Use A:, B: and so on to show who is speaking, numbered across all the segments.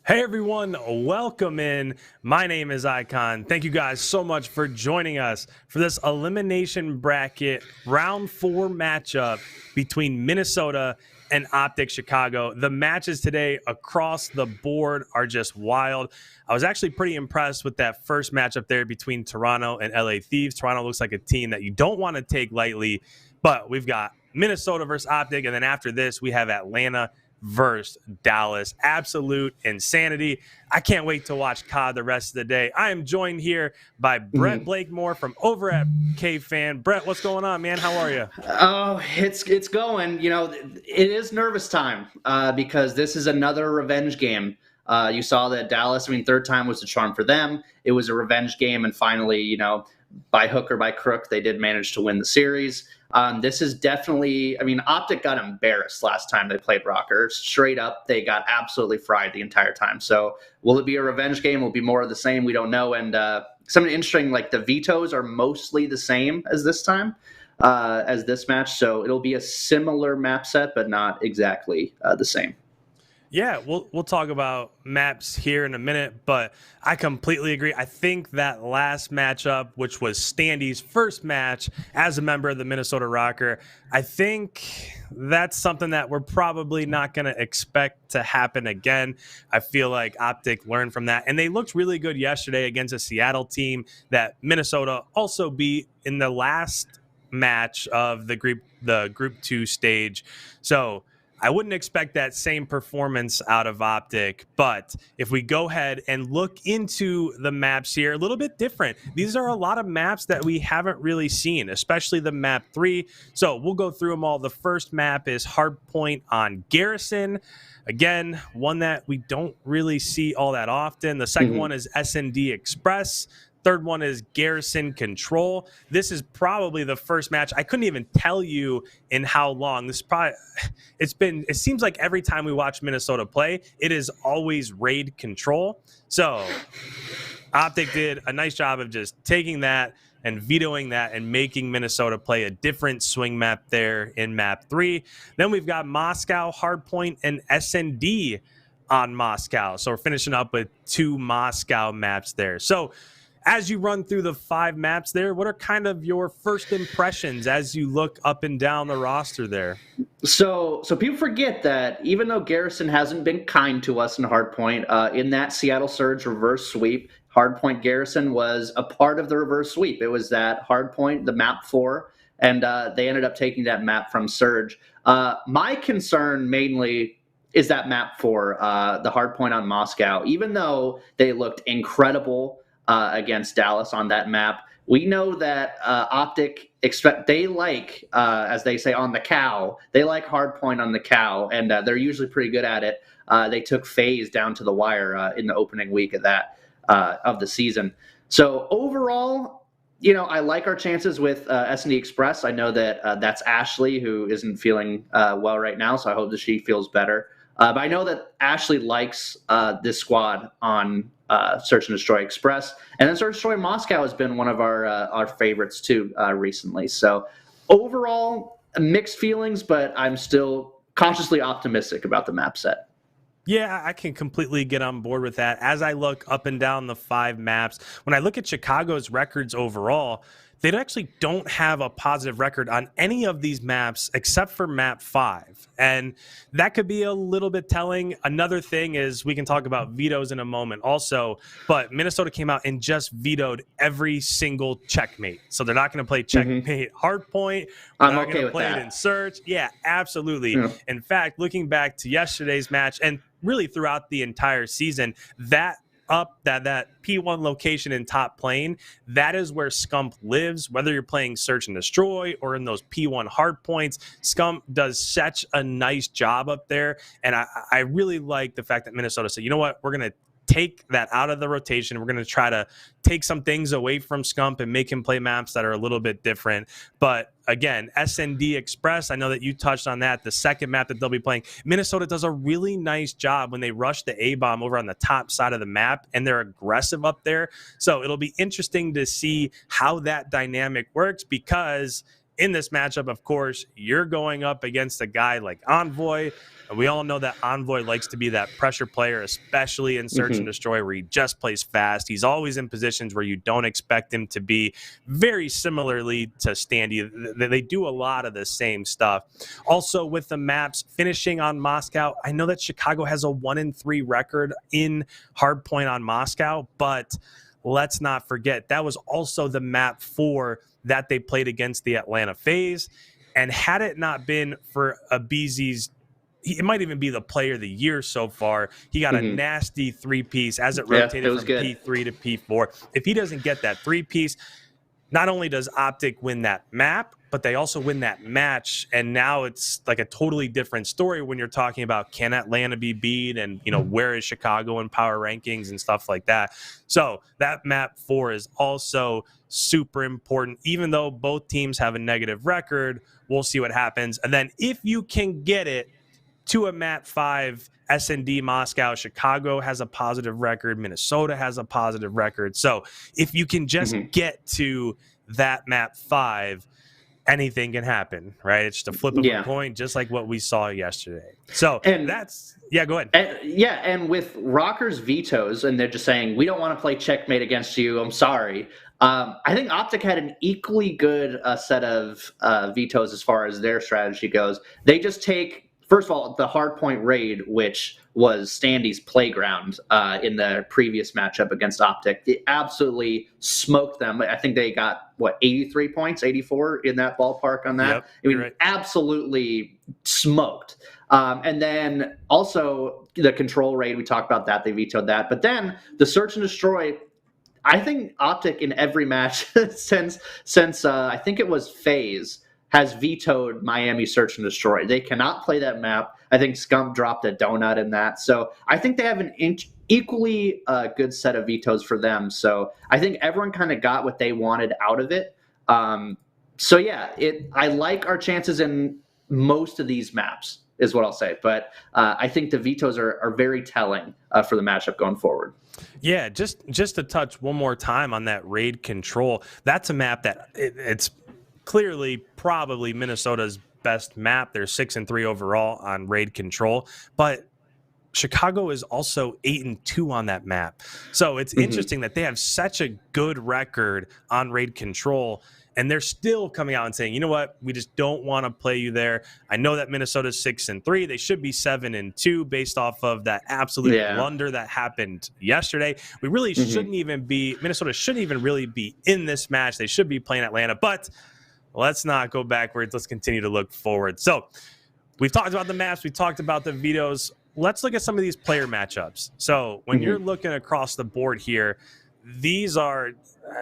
A: Hey everyone, welcome in. My name is IKON. Thank you guys so much for joining us for this elimination bracket round 4 matchup between Minnesota and OpTic Chicago. The matches today across the board are just wild. I was actually pretty impressed with that first matchup there between Toronto and LA Thieves. Toronto looks like a team that you don't want to take lightly, but we've got Minnesota versus OpTic, and then after this we have Atlanta versus Dallas. Absolute insanity. I can't wait to watch COD the rest of the day. I am joined here by Brett Blakemore from over at KFAN. Brett, what's going on, man? How are you?
B: Oh, it's going. It is nervous time because this is another revenge game. You saw that Dallas, third time was the charm for them. It was a revenge game, and finally, by hook or by crook, they did manage to win the series. This is definitely, OpTic got embarrassed last time they played RØKKR. Straight up, they got absolutely fried the entire time. So will it be a revenge game? Will it be more of the same? We don't know. And something interesting, like the vetoes are mostly the same as this time, as this match. So it'll be a similar map set, but not exactly the same.
A: Yeah, we'll talk about maps here in a minute, but I completely agree. I think that last matchup, which was Standy's first match as a member of the Minnesota RØKKR, I think that's something that we're probably not going to expect to happen again. I feel like OpTic learned from that, and they looked really good yesterday against a Seattle team that Minnesota also beat in the last match of the Group 2 stage. So I wouldn't expect that same performance out of OpTic, but if we go ahead and look into the maps here, a little bit different. These are a lot of maps that we haven't really seen, especially the map 3. So we'll go through them all. The first map is Hardpoint on Garrison. Again, one that we don't really see all that often. The second one is S&D Express. Third one is Garrison Control. This is probably the first match. I couldn't even tell you in how long. It seems like every time we watch Minnesota play, it is always Raid Control. So OpTic did a nice job of just taking that and vetoing that and making Minnesota play a different swing map there in map 3. Then we've got Moscow, Hardpoint, and S&D on Moscow. So we're finishing up with 2 Moscow maps there. So as you run through the 5 maps there, what are kind of your first impressions as you look up and down the roster there?
B: So people forget that even though Garrison hasn't been kind to us in Hardpoint, in that Seattle Surge reverse sweep, Hardpoint Garrison was a part of the reverse sweep. It was that Hardpoint, the map 4, and they ended up taking that map from Surge. My concern mainly is that map 4, the Hardpoint on Moscow. Even though they looked incredible against Dallas on that map, we know that OpTic they like, as they say on the cow, they like Hardpoint on the cow, and they're usually pretty good at it. They took FaZe down to the wire in the opening week of the season. So overall, I like our chances with S&D Express. I know that that's Ashley, who isn't feeling well right now, so I hope that she feels better. But I know that Ashley likes this squad on Search and Destroy Express, and then Search and Destroy Moscow has been one of our favorites too recently. So overall, mixed feelings, but I'm still cautiously optimistic about the map set.
A: Yeah, I can completely get on board with that. As I look up and down the 5 maps, when I look at Chicago's records overall, they actually don't have a positive record on any of these maps except for map 5. And that could be a little bit telling. Another thing is we can talk about vetoes in a moment also, but Minnesota came out and just vetoed every single checkmate. So they're not going to play checkmate Hardpoint. They're not going to play it in Search. Yeah, absolutely. Yeah. In fact, looking back to yesterday's match and really throughout the entire season, that P1 location in top plane, that is where Scump lives. Whether you're playing Search and Destroy or in those P1 hard points, Scump does such a nice job up there. And I really like the fact that Minnesota said, you know what, we're going to take that out of the rotation. We're going to try to take some things away from Scump and make him play maps that are a little bit different. But again, S&D Express, I know that you touched on that, the second map that they'll be playing. Minnesota does a really nice job when they rush the A-bomb over on the top side of the map, and they're aggressive up there. So it'll be interesting to see how that dynamic works, because in this matchup, of course, you're going up against a guy like Envoy. And we all know that Envoy likes to be that pressure player, especially in Search and Destroy, where he just plays fast. He's always in positions where you don't expect him to be. Very similarly to Standy, they do a lot of the same stuff. Also, with the maps finishing on Moscow, I know that Chicago has a 1-3 record in Hardpoint on Moscow, but let's not forget that was also the map 4 that they played against the Atlanta FaZe. And had it not been for Abizi's, it might even be the player of the year so far. He got a nasty 3-piece as it rotated from P3 to P4. If he doesn't get that 3-piece, not only does OpTic win that map, but they also win that match. And now it's like a totally different story when you're talking about, can Atlanta be beat, and where is Chicago in power rankings and stuff like that. So that map 4 is also super important. Even though both teams have a negative record, we'll see what happens. And then if you can get it to a map 5, SND Moscow, Chicago has a positive record, Minnesota has a positive record. So if you can just get to that map 5, anything can happen, right? It's just a flip of a coin, just like what we saw yesterday. So that's, go ahead.
B: And with RØKKR's vetoes, and they're just saying, we don't want to play checkmate against you, I'm sorry. I think OpTic had an equally good set of vetoes as far as their strategy goes. They just take, first of all, the Hardpoint raid, which was Standy's playground in the previous matchup against OpTic. It absolutely smoked them. I think they got, 83 points, 84 in that ballpark on that?
A: Yep,
B: I mean,
A: right.
B: Absolutely smoked. And then also the control raid, we talked about that. They vetoed that. But then the Search and Destroy, I think OpTic in every match since I think it was FaZe, has vetoed Miami Search and Destroy. They cannot play that map. I think Scump dropped a donut in that. So I think they have an equally good set of vetoes for them. So I think everyone kind of got what they wanted out of it. I like our chances in most of these maps, is what I'll say. But I think the vetoes are very telling for the matchup going forward. Yeah,
A: just to touch one more time on that raid control, that's a map that it's clearly probably Minnesota's best map. They're 6-3 overall on raid control, but Chicago is also 8-2 on that map. So it's interesting that they have such a good record on raid control, and they're still coming out and saying, you know what, we just don't want to play you there. I know that Minnesota's 6-3. They should be 7-2 based off of that absolute blunder that happened yesterday. We really shouldn't even be, Minnesota shouldn't even really be in this match. They should be playing Atlanta, but let's not go backwards. Let's continue to look forward. So we've talked about the maps. We talked about the vetoes. Let's look at some of these player matchups. So when you're looking across the board here, these are,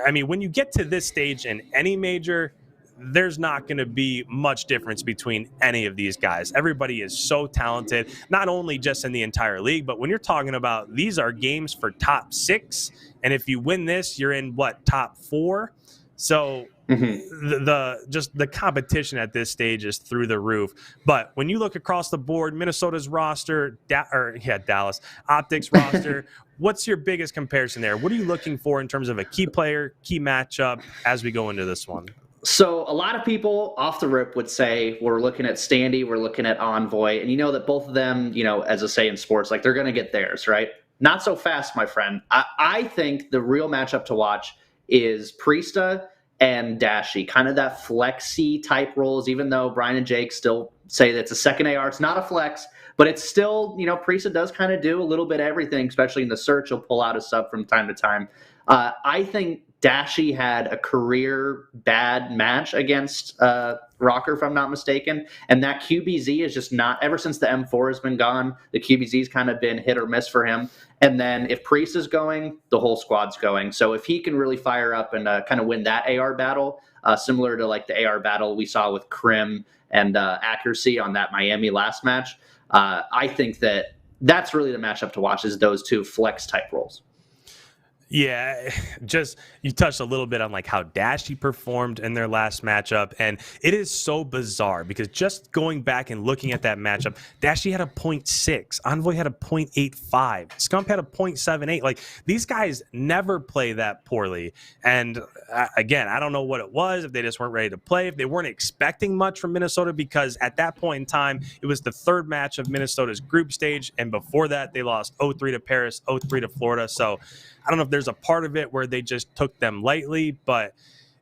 A: I mean, when you get to this stage in any major, there's not going to be much difference between any of these guys. Everybody is so talented, not only just in the entire league, but when you're talking about, these are games for top 6. And if you win this, you're in top 4. So the competition at this stage is through the roof. But when you look across the board, Minnesota's roster, Dallas, OpTic's roster, what's your biggest comparison there? What are you looking for in terms of a key player, key matchup as we go into this one?
B: So a lot of people off the rip would say, we're looking at Standy, we're looking at Envoy, and you know that both of them, as I say in sports, like they're going to get theirs, right? Not so fast, my friend. I think the real matchup to watch is Priesta and Dashy, kind of that flexy type roles, even though Brian and Jake still say that it's a second AR. It's not a flex, but it's still, Priesta does kind of do a little bit of everything, especially in the search. He'll pull out a sub from time to time. I think Dashy had a career bad match against RØKKR, if I'm not mistaken. And that QBZ is just not, ever since the M4 has been gone, the QBZ's kind of been hit or miss for him. And then if Priest is going, the whole squad's going. So if he can really fire up and kind of win that AR battle, similar to like the AR battle we saw with Krim and Accuracy on that Miami last match, I think that's really the matchup to watch, is those two flex type roles.
A: Yeah, just you touched a little bit on like how Dashy performed in their last matchup, and it is so bizarre because just going back and looking at that matchup, Dashy had a 0.6, Envoy had a 0.85, Scump had a 0.78. Like these guys never play that poorly, and again, I don't know what it was, if they just weren't ready to play, if they weren't expecting much from Minnesota, because at that point in time, it was the third match of Minnesota's group stage, and before that, they lost 0-3 to Paris, 0-3 to Florida. So I don't know if there's a part of it where they just took them lightly, but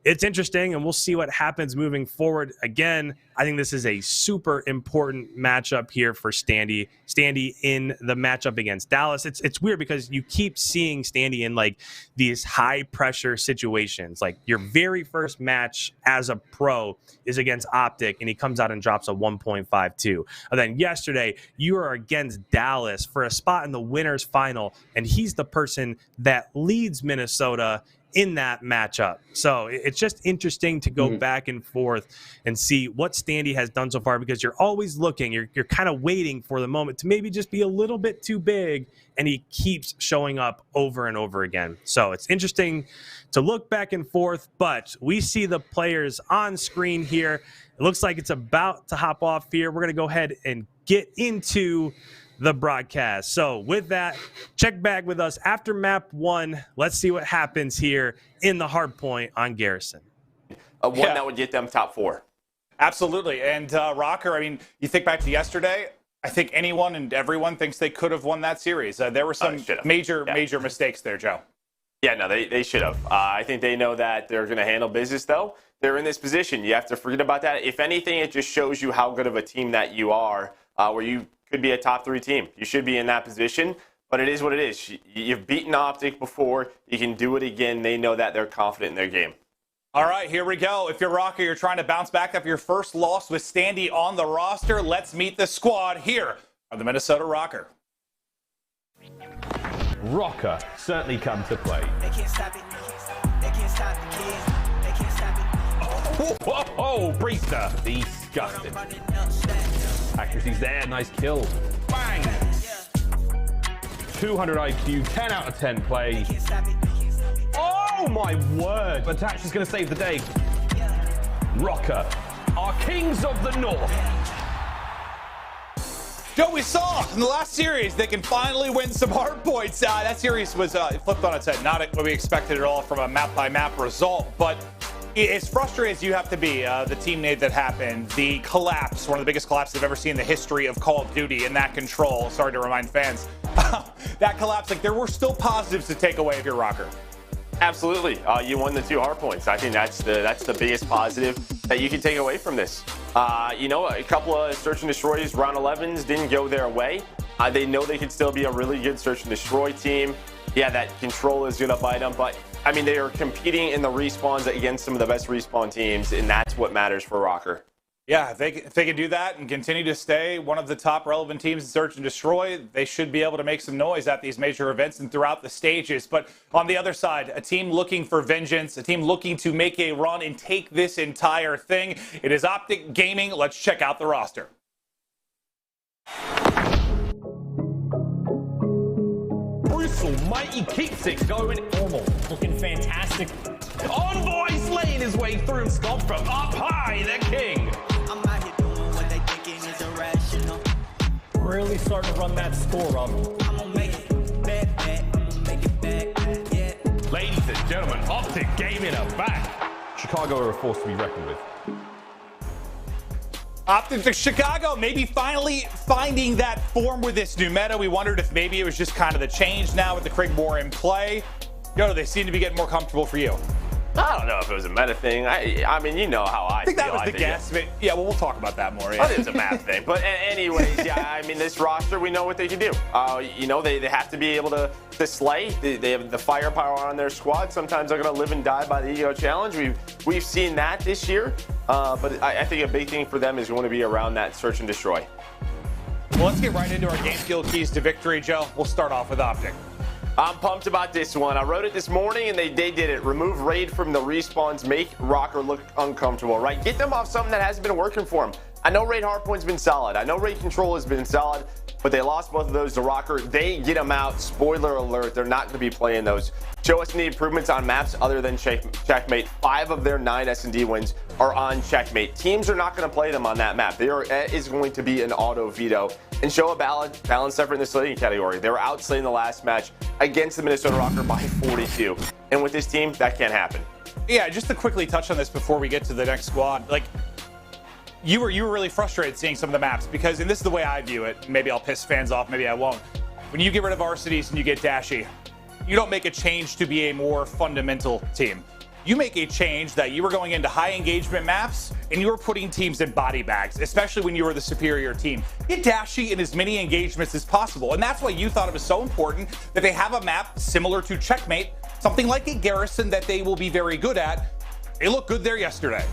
A: it's interesting, and we'll see what happens moving forward. Again, I think this is a super important matchup here for Standy in the matchup against Dallas. It's weird because you keep seeing Standy in like these high pressure situations. Like your very first match as a pro is against OpTic, and he comes out and drops a 1.52. And then yesterday you are against Dallas for a spot in the winners final, and he's the person that leads Minnesota in that matchup. So it's just interesting to go back and forth and see what Standy has done so far, because you're always looking, you're kind of waiting for the moment to maybe just be a little bit too big, and he keeps showing up over and over again. So it's interesting to look back and forth, but we see the players on screen here. It looks like it's about to hop off here. We're going to go ahead and get into the broadcast. So with that, check back with us after map 1. Let's see what happens here in the Hardpoint on Garrison.
C: One that would get them top 4.
D: Absolutely. And RØKKR, I mean, you think back to yesterday, I think anyone and everyone thinks they could have won that series. There were some major mistakes there, Joe.
C: Yeah, no, they should have. I think they know that they're going to handle business, though. They're in this position. You have to forget about that. If anything, it just shows you how good of a team that you are, where you could be a top 3 team. You should be in that position, but it is what it is. You've beaten OpTic before. You can do it again. They know that. They're confident in their game.
D: All right, here we go. If you're RØKKR, you're trying to bounce back after your first loss with Standy on the roster. Let's meet the squad here on the Minnesota RØKKR.
E: RØKKR certainly come to play.
F: They can't stop it. They can't stop the kids. They can't stop it.
E: Oh, Breester. Disgusting. Accuracy's there. Nice kill. Bang. 200 IQ, 10 out of 10 play. Oh my word. Attach is going to save the day. RØKKR, our kings of the north.
D: Joe, we saw in the last series they can finally win some hard points. That series was flipped on its head. Not what we expected at all from a map-by-map result, but as frustrated as you have to be, the teammate that happened, the collapse, one of the biggest collapses I've ever seen in the history of Call of Duty, in that control, sorry to remind fans, that collapse, like there were still positives to take away if you're RØKKR.
C: Absolutely. You won the 2 hard points. I think that's the biggest positive that you can take away from this. You know, a couple of search and destroys, round 11s didn't go their way. They know they could still be a really good search and destroy team. Yeah, that control is going to bite them, but I mean, they are competing in the respawns against some of the best respawn teams, and that's what matters for RØKKR.
D: Yeah, if they can do that and continue to stay one of the top relevant teams in Search and Destroy, they should be able to make some noise at these major events and throughout the stages. But on the other side, a team looking for vengeance, a team looking to make a run and take this entire thing. It is OpTic Gaming. Let's check out the roster.
E: Mighty keeps it going normal.
G: Looking fantastic.
E: Envoy slaying his way through. Scott from up high, the king.
F: I'm out here doing what they thinking is irrational.
G: Really starting to run that score up.
F: I'm gonna make it back. I'm gonna make it back, yeah.
E: Ladies and gentlemen, OpTic Gaming are back. Chicago are a force to be reckoned with.
D: OpTic Chicago maybe finally finding that form with this new meta. We wondered if maybe it was just kind of the change now with the Blakemore in play. Yo, they seem to be getting more comfortable for you.
C: I don't know if it was a meta thing. I mean, you know how I
D: think
C: feel.
D: that was the guess. Yeah, well, we'll talk about that more. Yeah.
C: But it's a math thing. But anyways, yeah, I mean, this roster, we know what they can do. You know, they have to be able to slay. They have the firepower on their squad. Sometimes they're going to live and die by the ego challenge. We've seen that this year. But I think a big thing for them is going to be around that search and destroy.
D: Well, let's get right into our game skill keys to victory, Joe. We'll start off with OpTic.
C: I'm pumped about this one. I wrote it this morning, and they did it. Remove raid from the respawns. Make RØKKR look uncomfortable, right? Get them off something that hasn't been working for them. I know raid hardpoint's been solid. I know raid control has been solid. but they lost both of those to RØKKR. They get them out. Spoiler alert, they're not going to be playing those. Show us any improvements on maps other than Checkmate. 5 of their 9 S&D wins are on Checkmate. Teams are not going to play them on that map. It is going to be an auto veto. And show a balanced effort in the slating category. They were outslating the last match against the Minnesota RØKKR by 42. And with this team, that can't happen.
D: Yeah, just to quickly touch on this before we get to the next squad, like, you were really frustrated seeing some of the maps because, and this is the way I view it, maybe I'll piss fans off, maybe I won't. When you get rid of varsities and you get Dashy, you don't make a change to be a more fundamental team. You make a change that you were going into high engagement maps and you were putting teams in body bags, especially when you were the superior team. Get Dashy in as many engagements as possible. And that's why you thought it was so important that they have a map similar to Checkmate, something like a Garrison that they will be very good at. They looked good there yesterday.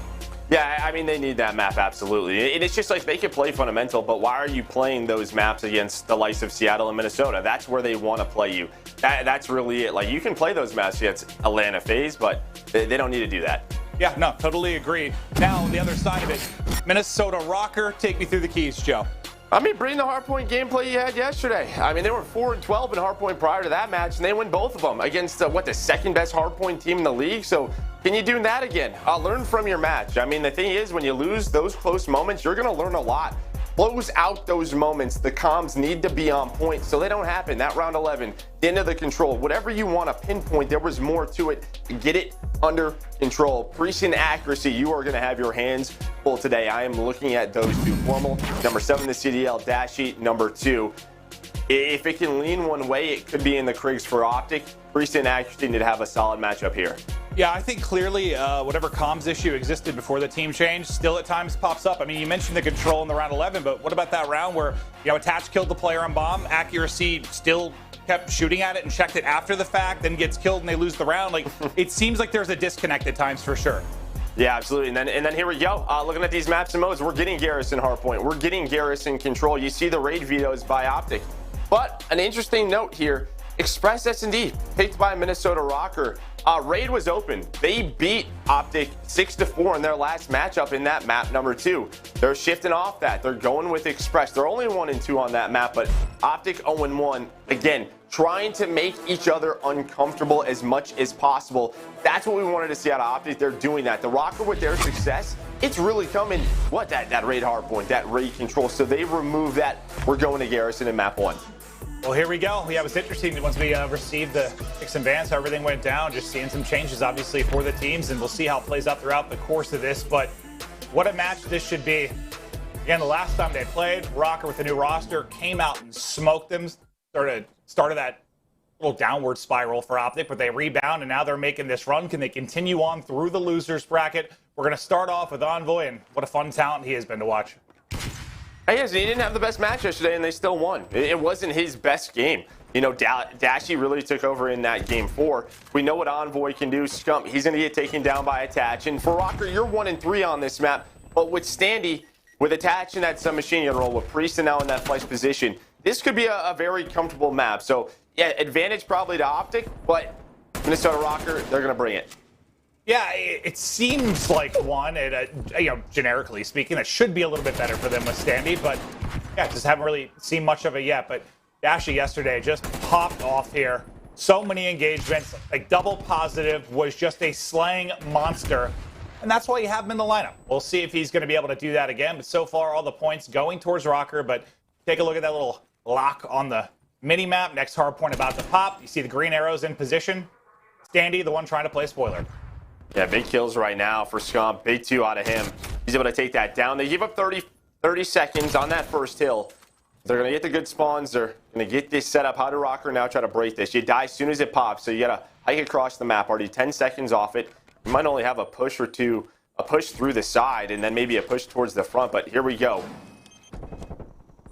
C: Yeah, I mean, they need that map, absolutely. And it's just like they can play fundamental, but why are you playing those maps against the likes of Seattle and Minnesota? That's where they want to play you. That's really it. Like, you can play those maps against Atlanta FaZe, but they don't need to do that.
D: Yeah, no, totally agree. Now, on the other side of it, Minnesota RØKKR, take me through the keys, Joe.
C: I mean, bring the Hardpoint gameplay you had yesterday. I mean, they were 4-12 in Hardpoint prior to that match, and they win both of them against, the second best Hardpoint team in the league. So can you do that again? Learn from your match. I mean, the thing is, when you lose those close moments, you're going to learn a lot. Close out those moments. The comms need to be on point so they don't happen. That round 11, the end of the control, whatever you want to pinpoint, there was more to it. Get it under control. Precision accuracy, you are going to have your hands full today. I am looking at those two. Formal, number 7, the CDL, Dashy, number 2. If it can lean one way, it could be in the Krigs for OpTic. Precision accuracy need to have a solid matchup here.
D: Yeah, I think clearly whatever comms issue existed before the team change still at times pops up. I mean, you mentioned the control in the round 11, but what about that round where, Attach killed the player on bomb, accuracy still kept shooting at it and checked it after the fact, then gets killed and they lose the round? Like, it seems like there's a disconnect at times for sure.
C: Yeah, absolutely. And then here we go. Looking at these maps and modes, we're getting Garrison Hardpoint. We're getting Garrison control. You see the raid vetoes by OpTic. But an interesting note here, Express S&D picked by Minnesota RØKKR. Raid was open. They beat OpTic 6-4 in their last matchup in that map number 2. They're shifting off that. They're going with Express. They're only 1-2 on that map, but OpTic 0-1. Again, trying to make each other uncomfortable as much as possible. That's what we wanted to see out of OpTic. They're doing that. The RØKKR, with their success, it's really coming. That raid hardpoint, that raid control. So they remove that. We're going to Garrison in map 1.
D: Well, here we go. Yeah, it was interesting once we received the picks and bans, how everything went down, just seeing some changes, obviously, for the teams, and we'll see how it plays out throughout the course of this. But what a match this should be. Again, the last time they played, RØKKR with the new roster came out and smoked them, started that little downward spiral for OpTic, but they rebound, and now they're making this run. Can they continue on through the losers bracket? We're going to start off with Envoy, and what a fun talent he has been to watch.
C: Yes, he didn't have the best match yesterday, and they still won. It wasn't his best game. Dashy really took over in that game 4. We know what Envoy can do. Scump, he's going to get taken down by Attach. And for RØKKR, you're 1-3 on this map. But with Standy, with Attach in that submachine gun role, with Priest now in that flex position, this could be a very comfortable map. So, yeah, advantage probably to OpTic, but Minnesota RØKKR, they're going to bring it.
D: Yeah, it seems like one, generically speaking, that should be a little bit better for them with Standy, but yeah, just haven't really seen much of it yet. But Dashy yesterday just popped off here. So many engagements, like double positive, was just a slaying monster. And that's why you have him in the lineup. We'll see if he's going to be able to do that again. But so far, all the points going towards RØKKR. But take a look at that little lock on the mini-map. Next hard point about to pop. You see the green arrows in position. Standy, the one trying to play spoiler.
C: Yeah, big kills right now for Scump. Big 2 out of him. He's able to take that down. They give up 30 seconds on that first hill. They're going to get the good spawns. They're going to get this set up. How do RØKKR now try to break this? You die as soon as it pops, so you got to hike across the map. Already 10 seconds off it. You might only have a push or two, a push through the side, and then maybe a push towards the front, but here we go.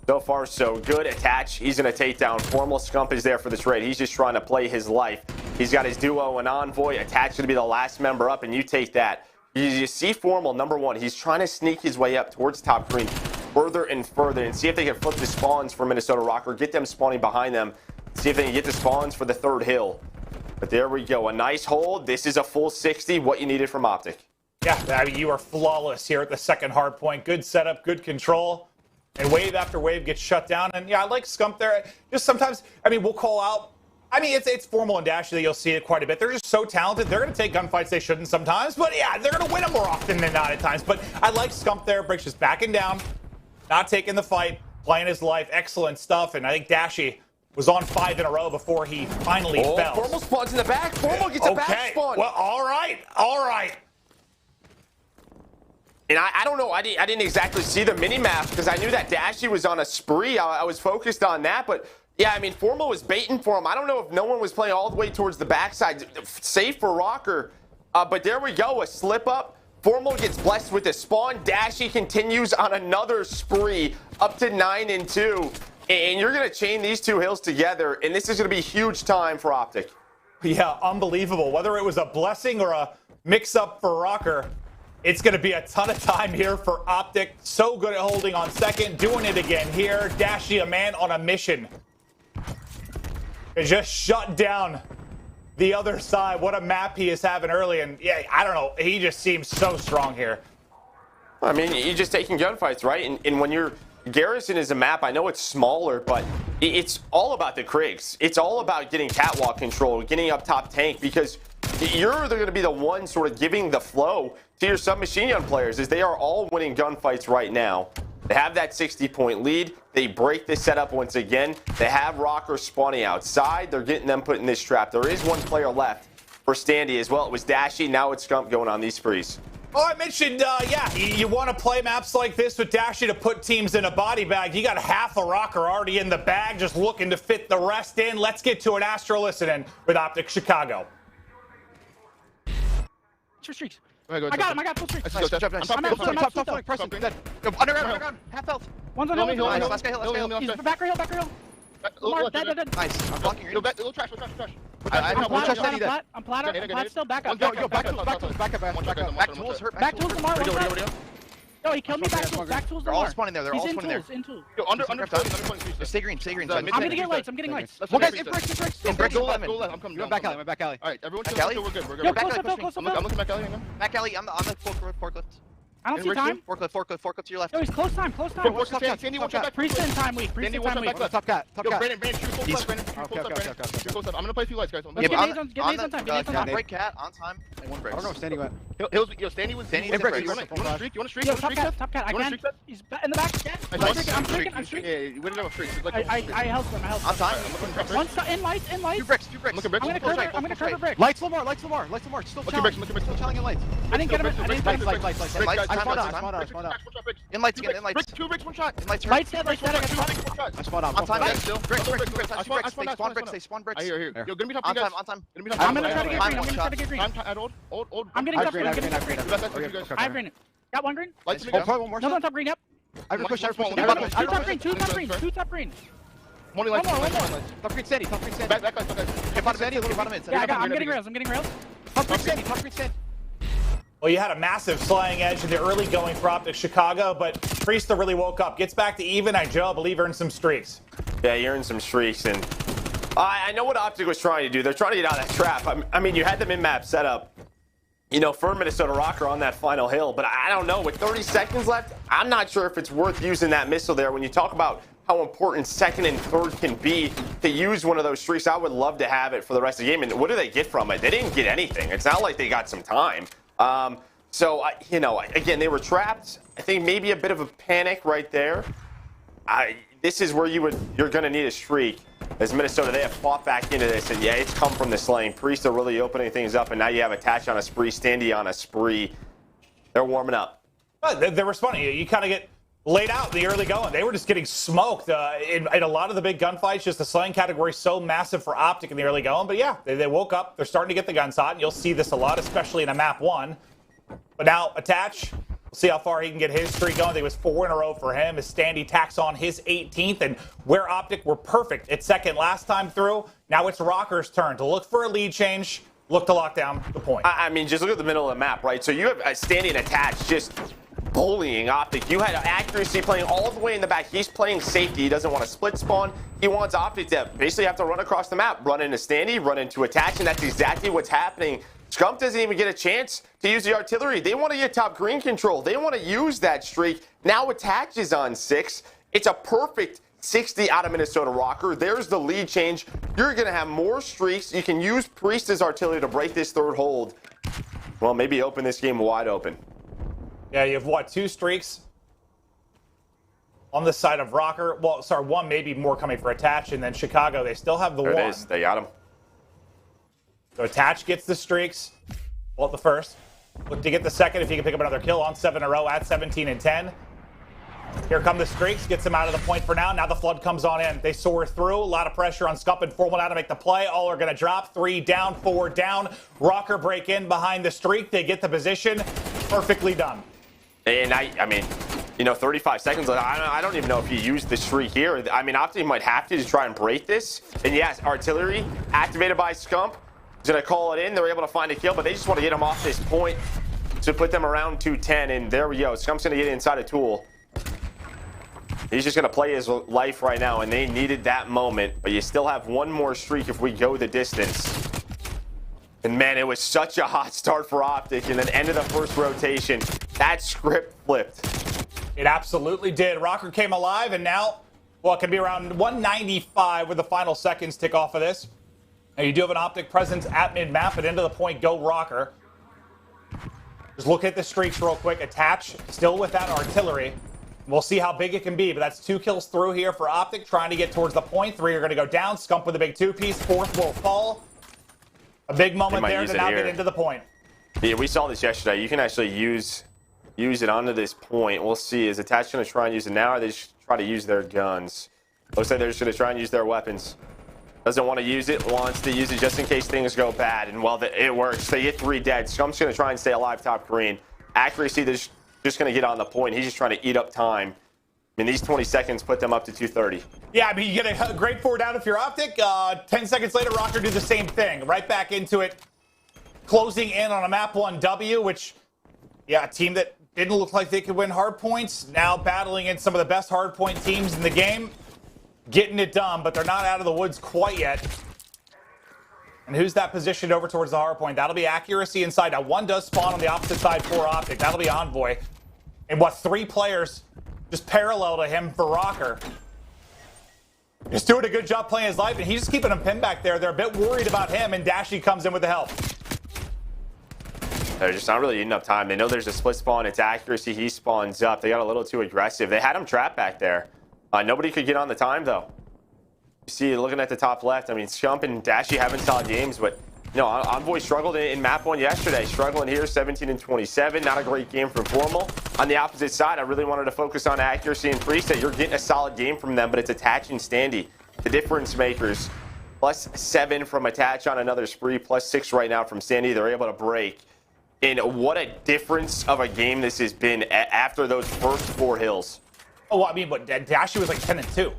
C: So far, so good. Attach, he's going to take down Formal. Scump is there for the trade. He's just trying to play his life. He's got his duo and Envoy. Attach going to be the last member up, and you take that. You see Formal, number 1. He's trying to sneak his way up towards top green further and further and see if they can flip the spawns for Minnesota RØKKR, get them spawning behind them, see if they can get the spawns for the third hill. But there we go. A nice hold. This is a full 60, what you needed from OpTic.
D: Yeah, I mean, you are flawless here at the second hard point. Good setup, good control. and wave after wave gets shut down. And yeah, I like Scump there. Just sometimes, I mean, we'll call out. I mean, it's Formal and Dashy that you'll see it quite a bit. They're just so talented. They're going to take gunfights they shouldn't sometimes. But yeah, they're going to win them more often than not at times. But I like Scump there. Bricks just backing down, not taking the fight, playing his life. Excellent stuff. And I think Dashy was on 5 in a row before he finally fell.
C: Formal spawns in the back. Formal gets a back spawn.
D: Well, all right.
C: And I don't know. I didn't exactly see the mini-map because I knew that Dashy was on a spree. I was focused on that. But, yeah, I mean, Formal was baiting for him. I don't know if no one was playing all the way towards the backside. Safe for RØKKR. But there we go. A slip-up. Formal gets blessed with a spawn. Dashy continues on another spree up to 9-2. And you're going to chain these two hills together. And this is going to be huge time for OpTic.
D: Yeah, unbelievable. Whether it was a blessing or a mix-up for RØKKR, it's going to be a ton of time here for OpTic. So good at holding on second, doing it again here. Dashy, a man on a mission. It just shut down the other side. What a map he is having early. And yeah, I don't know. He just seems so strong here.
C: I mean, you're just taking gunfights, right? And when you're Garrison is a map, I know it's smaller, but it's all about the Krigs. It's all about getting catwalk control, getting up top tank, because you're going to be the one sort of giving the flow to your submachine gun players, as they are all winning gunfights right now. They have that 60-point lead. They break this setup once again. They have RØKKR spawning outside. They're getting them put in this trap. There is one player left for Standy as well. It was Dashy. Now it's Scump going on these sprees.
D: Oh, I mentioned, yeah, you want to play maps like this with Dashy to put teams in a body bag. You got half a RØKKR already in the bag, just looking to fit the rest in. Let's get to an Astro listen-in with OpTic Chicago.
H: Two streaks.
I: I
H: got him. I got full streaks.
I: Nice. I'm top, press him, dead.
H: Go, underground. Half health. One's on hill.
I: Nice.
H: Last guy hill. He's back hill. Lamar, dead.
I: Nice. I'm blocking you. Little trash.
H: I'm flat still. Back up.
I: Yo, back tools.
H: Back tools, Lamar. Yo, he killed me. Back tools,
I: They're all spawning there.
H: He's in tools.
I: Yo, under 20.
H: Stay green. I'm gonna get lights.
I: One guy's in bricks. Go left. I'm coming down.
H: Back alley.
I: All right, everyone chill. We're good.
H: Yo, close up.
I: I'm looking back alley.
H: Back alley. I'm the forklift. I don't see time. Forklift to your left. Yo, he's close time.
I: Sandy, one shot.
H: Priest in time weak. Top cat.
I: Yo, Brandon, shoot full left. Shoot full left. I'm gonna play a few lights, guys.
H: Get nades on time. Break cat on time. And one break.
I: I don't know if Sandy went. Yo, Sandy was
H: Sandy.
I: You want a streak?
H: Yo, top cat. I can. He's in the back. I'm streaking.
I: Yeah, we didn't have a streak.
H: I helped him.
I: On time.
H: One shot in lights.
I: Two bricks.
H: I'm gonna cover brick.
G: Lights, Lamar. Still challenging lights.
H: I didn't get him. Lights.
I: In lights again. Two bricks, one shot.
H: In lights dead. I
G: Spawn on.
I: On time, guys. Still. Bricks.
H: They spawn bricks.
I: I hear. Yo, gonna be top
H: on
I: guys.
H: time.
I: I'm
H: gonna try to get green.
I: I'm at old.
H: I'm getting top green. I have green. Got one green.
I: Lights to me, guys.
G: One more.
H: No, top green. Yep.
G: I push.
H: Two top green.
I: One more.
G: Top green Sandy.
I: Back.
H: Yeah, I'm getting rails.
G: Top green Sandy.
D: Well, you had a massive slaying edge in the early going for OpTic Chicago, but Priesta really woke up. Gets back to even. I believe earned some streaks.
C: Yeah, you earned some streaks, and I know what OpTic was trying to do. They're trying to get out of that trap. I mean, you had them in map set up, for Minnesota RØKKR on that final hill, but I don't know. With 30 seconds left, I'm not sure if it's worth using that missile there. When you talk about how important second and third can be to use one of those streaks, I would love to have it for the rest of the game. And what do they get from it? They didn't get anything. It's not like they got some time. Again, they were trapped. I think maybe a bit of a panic right there. This is where you're going to need a streak. As Minnesota, they have fought back into this, and yeah, it's come from this lane. Priesta really opening things up, and now you have Attach on a spree, Standy on a spree. They're warming up.
D: They were responding. You kind of get laid out in the early going. They were just getting smoked in a lot of the big gunfights. Just the slaying category so massive for OpTic in the early going. But yeah, they woke up. They're starting to get the guns hot, and you'll see this a lot, especially in a map 1. But now Attach, we'll see how far he can get his streak going. I think it was 4 in a row for him as Standy tacks on his 18th. And where OpTic were perfect at second last time through, now it's RØKKR's turn to look for a lead change, look to lock down the point.
C: I mean, just look at the middle of the map, right? So you have Standy and Attach just bullying OpTic. You had accuracy playing all the way in the back. He's playing safety. He doesn't want to split spawn. He wants OpTic to basically have to run across the map, run into Standy, run into Attach, and that's exactly what's happening. Scump doesn't even get a chance to use the artillery. They want to get top green control. They want to use that streak. Now Attach is on 6, It's a perfect 60 out of Minnesota RØKKR. There's the lead change. You're going to have more streaks. You can use Priest as artillery to break this third hold. Well, maybe open this game wide open.
D: Yeah, you have what, 2 streaks on the side of RØKKR? Well, sorry, 1 maybe more coming for Attach, and then Chicago, they still have the
C: There
D: 1.
C: it is. They got him.
D: So Attach gets the streaks. Well, the first. Look to get the second if he can pick up another kill on 7 in a row at 17 and 10. Here come the streaks, gets him out of the point for now. Now the flood comes on in. They soar through. A lot of pressure on Scump and Formal now to make the play. All are going to drop. 3 down, 4 down. RØKKR break in behind the streak. They get the position. Perfectly done.
C: And I mean, you know, 35 seconds. I don't even know if you use the streak here. I mean, OpTic might have to try and break this. And yes, artillery activated by Scump. He's going to call it in. They're able to find a kill, but they just want to get him off this point to put them around 210. And there we go. Scump's going to get inside a tool. He's just going to play his life right now, and they needed that moment. But you still have 1 more streak if we go the distance. And man, it was such a hot start for OpTic, and then end of the first rotation, that script flipped.
D: It absolutely did. RØKKR came alive, and now, well, it can be around 195 with the final seconds tick off of this. And you do have an OpTic presence at mid-map, and into the point, go RØKKR. Just look at the streaks real quick. Attach, still with that artillery. We'll see how big it can be, but that's 2 kills through here for OpTic, trying to get towards the point. 3 are going to go down. Scump with a big 2-piece. 4th will fall. A big moment there to now get into the point.
C: Yeah, we saw this yesterday. You can actually use it onto this point. We'll see. Is Attach going to try and use it now, or they just try to use their guns? Looks like they're just going to try and use their weapons. Doesn't want to use it, wants to use it just in case things go bad. And well, it works. They get 3 dead. Scump's going to try and stay alive top green. Accuracy, they're just going to get on the point. He's just trying to eat up time. I mean, these 20 seconds put them up to 230.
D: Yeah, I mean, you get a great 4 down if you're OpTic. 10 seconds later, RØKKR do the same thing. Right back into it. Closing in on a map 1W, which, yeah, a team that didn't look like they could win hardpoints. Now battling in some of the best hardpoint teams in the game. Getting it done, but they're not out of the woods quite yet. And who's that positioned over towards the hardpoint? That'll be Accuracy inside. Now, 1 does spawn on the opposite side for OpTic. That'll be Envoy. And what, 3 players just parallel to him for RØKKR. Just doing a good job playing his life, and he's just keeping him pinned back there. They're a bit worried about him, and Dashy comes in with the help.
C: They're just not really eating up time. They know there's a split spawn. It's Accuracy. He spawns up. They got a little too aggressive. They had him trapped back there. Nobody could get on the time, though. You see, looking at the top left, I mean, Scump and Dashy having solid games, but you know, Envoy struggled in map 1 yesterday. Struggling here, 17 and 27. Not a great game for Formal. On the opposite side, I really wanted to focus on Accuracy and Priest. You're getting a solid game from them, but it's Attach and Standy, the difference makers. +7 from Attach on another spree, +6 right now from Standy. They're able to break. And what a difference of a game this has been after those first 4 hills.
D: Oh, I mean, but Dashy was like 10 and 2.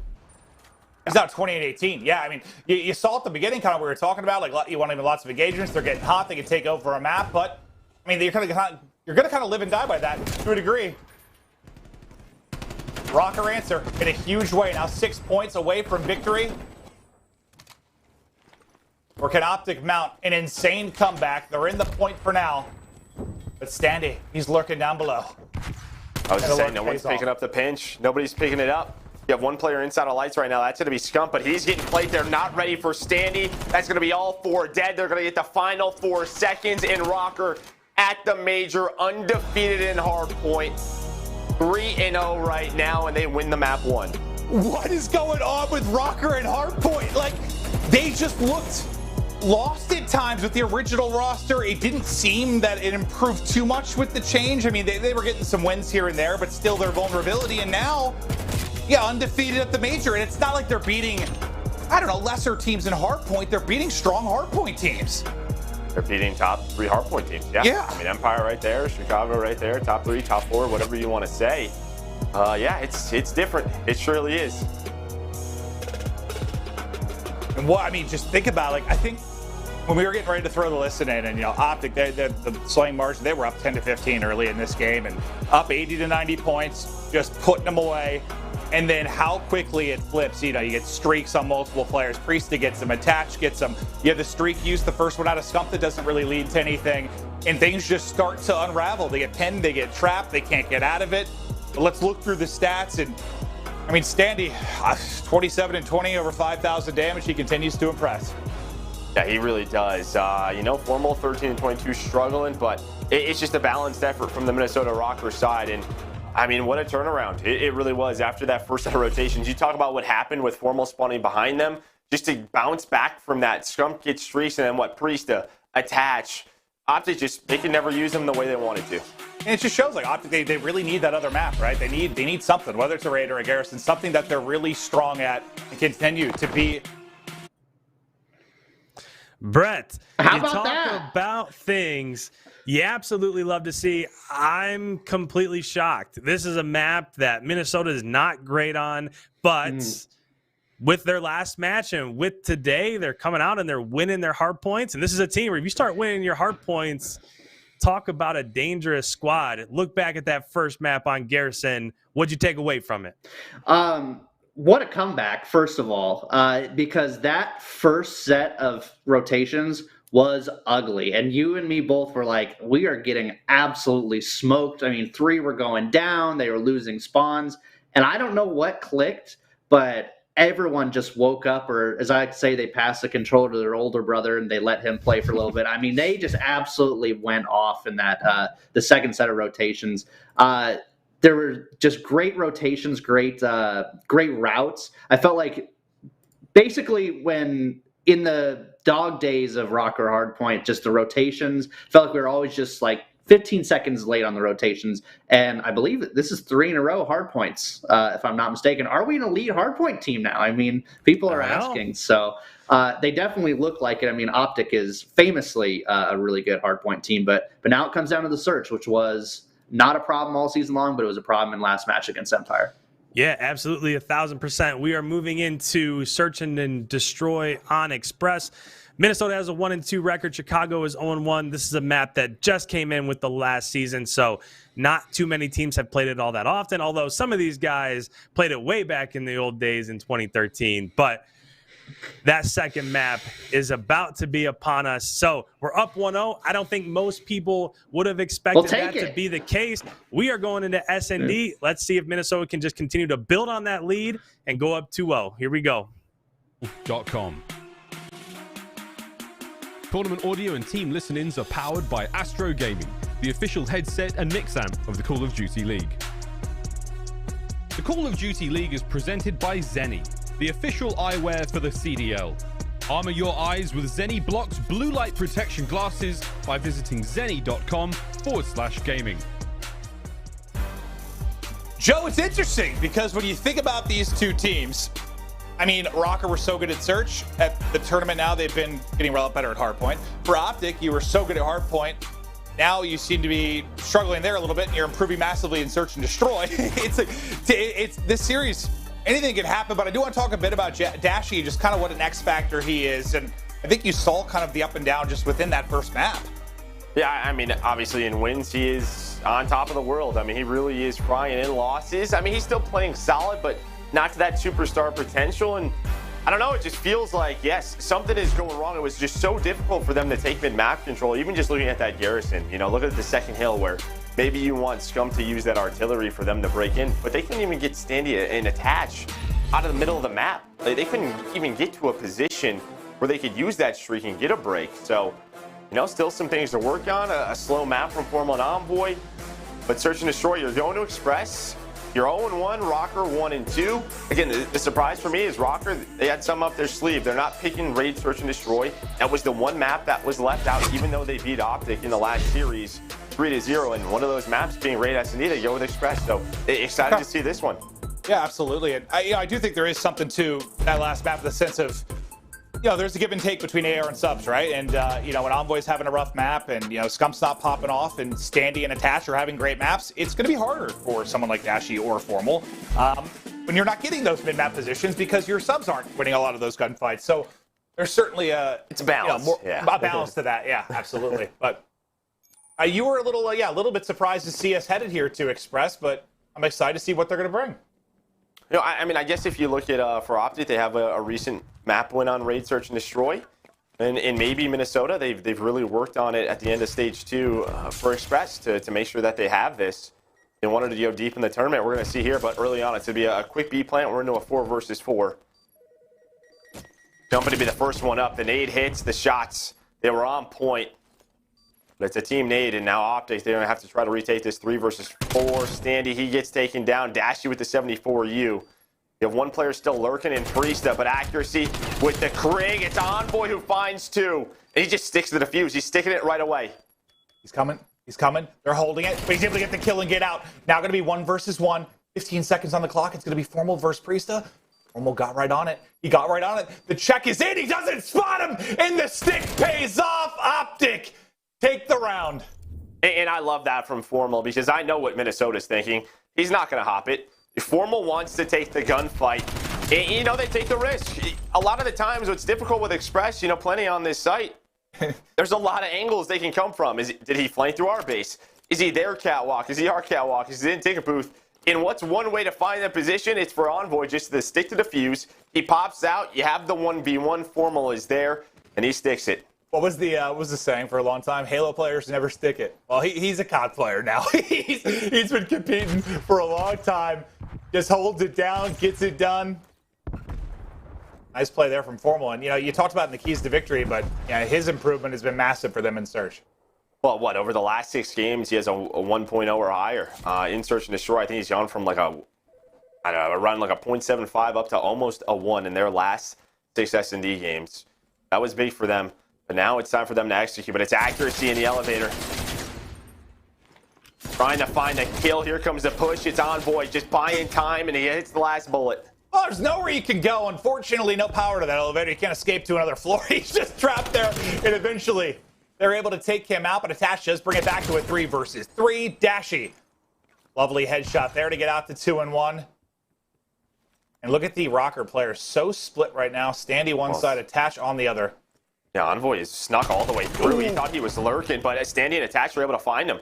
D: He's now 28-18. Yeah, I mean, you saw at the beginning kind of what we were talking about. Like, you want even lots of engagements. They're getting hot. They can take over a map. But, I mean, you're going to kind of live and die by that to a degree. RØKKR answer in a huge way. Now 6 points away from victory. Or can OpTic mount an insane comeback? They're in the point for now. But Standy, he's lurking down below.
C: I was just saying, no one's picking up the pinch. Nobody's picking it up. You have 1 player inside of lights right now. That's going to be Scump, but he's getting played. They're not ready for Standy. That's going to be all 4 dead. They're going to get the final 4 seconds, and RØKKR at the major, undefeated in hardpoint. 3-0 right now, and they win the map 1.
D: What is going on with RØKKR and hardpoint? Like, they just looked lost at times with the original roster. It didn't seem that it improved too much with the change. I mean, they were getting some wins here and there, but still their vulnerability. And now, yeah, undefeated at the major. And it's not like they're beating, I don't know, lesser teams in hardpoint. They're beating strong hardpoint teams.
C: They're beating top 3 hardpoint teams. Yeah. I mean, Empire right there, Chicago right there, top 3, top 4, whatever you want to say. Yeah, it's different. It surely is.
D: And what, I mean, just think about, like, I think when we were getting ready to throw the listen in, and, you know, OpTic, the swing margin, they were up 10 to 15 early in this game and up 80 to 90 points, just putting them away. And then how quickly it flips. You know, you get streaks on multiple players. Priest gets them, Attach gets them. You have the streak use, the first one out of Scump that doesn't really lead to anything. And things just start to unravel. They get pinned, they get trapped, they can't get out of it. But let's look through the stats, and I mean, Standy, 27 and 20 over 5,000 damage. He continues to impress.
C: Yeah, he really does. You know, Formal 13 and 22 struggling, but it's just a balanced effort from the Minnesota RØKKR side. And I mean, what a turnaround. It really was after that first set of rotations. You talk about what happened with Formal spawning behind them, just to bounce back from that scrum kid streaks and then what Priest to attach. OpTic just, they can never use them the way they wanted to.
D: And it just shows like OpTic, they really need that other map, right? They need something, whether it's a raid or a Garrison, something that they're really strong at and continue to be.
A: Brett,
B: How
A: you
B: about
A: talk
B: that?
A: about things you absolutely love to see. I'm completely shocked. This is a map that Minnesota is not great on, but with their last match and with today, they're coming out and they're winning their hard points. And this is a team where if you start winning your hard points, talk about a dangerous squad. Look back at that first map on Garrison. What'd you take away from it?
B: What a comeback, first of all, because that first set of rotations was ugly. And you and me both were like, we are getting absolutely smoked. I mean, 3 were going down. They were losing spawns. And I don't know what clicked, but everyone just woke up, or as I say, they passed the controller to their older brother and they let him play for a little bit. I mean, they just absolutely went off in that the second set of rotations. There were just great rotations, great routes. I felt like basically when in the dog days of RØKKR Hardpoint, just the rotations, felt like we were always just like 15 seconds late on the rotations. And I believe that this is 3 in a row Hardpoints, if I'm not mistaken. Are we an elite Hardpoint team now? I mean, people are asking. So they definitely look like it. I mean, OpTic is famously a really good Hardpoint team, but now it comes down to the search, which was not a problem all season long, but it was a problem in last match against Empire.
A: Yeah, absolutely, 1,000%. We are moving into Search and Destroy on Express. Minnesota has a 1-2 record. Chicago is 0-1. This is a map that just came in with the last season, so not too many teams have played it all that often, although some of these guys played it way back in the old days in 2013. But that second map is about to be upon us. So we're up 1-0. I don't think most people would have expected that to be the case. We are going into SND. Let's see if Minnesota can just continue to build on that lead and go up 2-0. Here we go.
E: .com. Tournament audio and team listen-ins are powered by Astro Gaming, the official headset and mix amp of the Call of Duty League. The Call of Duty League is presented by Zenni, the official eyewear for the CDL. Armor your eyes with Zenni Blocks blue light protection glasses by visiting zenni.com/gaming.
D: Joe, it's interesting because when you think about these two teams, I mean, RØKKR were so good at Search. At the tournament now, they've been getting a lot better at Hardpoint. For OpTic, you were so good at Hardpoint. Now you seem to be struggling there a little bit, and you're improving massively in Search and Destroy. It's this series, anything can happen, but I do want to talk a bit about Dashy, just kind of what an X factor he is. And I think you saw kind of the up and down just within that first map.
C: Yeah, I mean, obviously in wins, he is on top of the world. I mean, he really is crying in losses. I mean, he's still playing solid, but not to that superstar potential. And I don't know, it just feels like, yes, something is going wrong. It was just so difficult for them to take mid-map control, even just looking at that Garrison. You know, look at the second hill where maybe you want Scum to use that artillery for them to break in, but they couldn't even get Standy and attach out of the middle of the map. They couldn't even get to a position where they could use that streak and get a break. So, you know, still some things to work on. A slow map from Formal and Envoy, but Search and Destroy, you're going to Express. You're 0-1, RØKKR 1-2. Again, the surprise for me is RØKKR, they had some up their sleeve. They're not picking Raid, Search, and Destroy. That was the one map that was left out, even though they beat OpTic in the last series 3-0. And one of those maps being Raid SND, they go with Express. So excited to see this one.
D: Yeah, absolutely. And I do think there is something to that last map in the sense of, you know, there's a give and take between AR and subs, right? And, you know, when Envoy's having a rough map and, you know, Scump's not popping off and Standy and Attach are having great maps, it's going to be harder for someone like Dashy or Formal when you're not getting those mid-map positions because your subs aren't winning a lot of those gunfights. So there's certainly
C: it's a balance.
D: You know, a balance to that. Yeah, absolutely. But you were a little bit surprised to see us headed here to Express, but I'm excited to see what they're going to bring.
C: You know, I mean, I guess if you look at for OpTic, they have a recent map win on Raid, Search, and Destroy. And maybe Minnesota, they've really worked on it at the end of Stage 2 for Express to make sure that they have this. They wanted to go deep in the tournament. We're going to see here, but early on, it's going to be a quick B plant. We're into a 4 versus 4. Jumping to be the first one up. The nade hits, the shots. They were on point. But it's a team nade, and now OpTic, they're going to have to try to retake this 3 versus 4. Standy, he gets taken down. Dashy with the 74U. You have one player still lurking in Priesta, but accuracy with the Krig. It's Envoy who finds 2. And he just sticks to the defuse. He's sticking it right away.
D: He's coming. He's coming. They're holding it, but he's able to get the kill and get out. Now going to be 1 versus 1. 15 seconds on the clock. It's going to be Formal versus Priesta. Formal got right on it. He got right on it. The check is in. He doesn't spot him, and the stick pays off. OpTic take the round.
C: And I love that from Formal because I know what Minnesota's thinking. He's not going to hop it. If Formal wants to take the gunfight, you know, they take the risk. A lot of the times what's difficult with Express, you know, plenty on this site, there's a lot of angles they can come from. Did he flank through our base? Is he their catwalk? Is he our catwalk? Is he in ticket booth? And what's one way to find that position? It's for Envoy just to stick to the fuse. He pops out. You have the 1v1. Formal is there, and he sticks it.
D: What was the saying for a long time? Halo players never stick it. Well, he's a COD player now. he's been competing for a long time. Just holds it down, gets it done. Nice play there from Formal. And, you know, you talked about in the keys to victory, but yeah, his improvement has been massive for them in Search.
C: Well, over the last 6 games, he has a 1.0 or higher. In Search and Destroy, I think he's gone from like around like a 0.75 up to almost a 1 in their last 6 S&D games. That was big for them. But now it's time for them to execute. But it's accuracy in the elevator. Trying to find a kill. Here comes the push. It's Envoy just buying time, and he hits the last bullet.
D: Oh, there's nowhere you can go. Unfortunately, no power to that elevator. You can't escape to another floor. He's just trapped there. And eventually, they're able to take him out. But Attach does bring it back to a 3 versus 3. Dashy. Lovely headshot there to get out to 2-1. And look at the RØKKR players. So split right now. Standy one side, Attach on the other.
C: Yeah, Envoy is snuck all the way through. He thought he was lurking, but Standy and Attach were able to find him.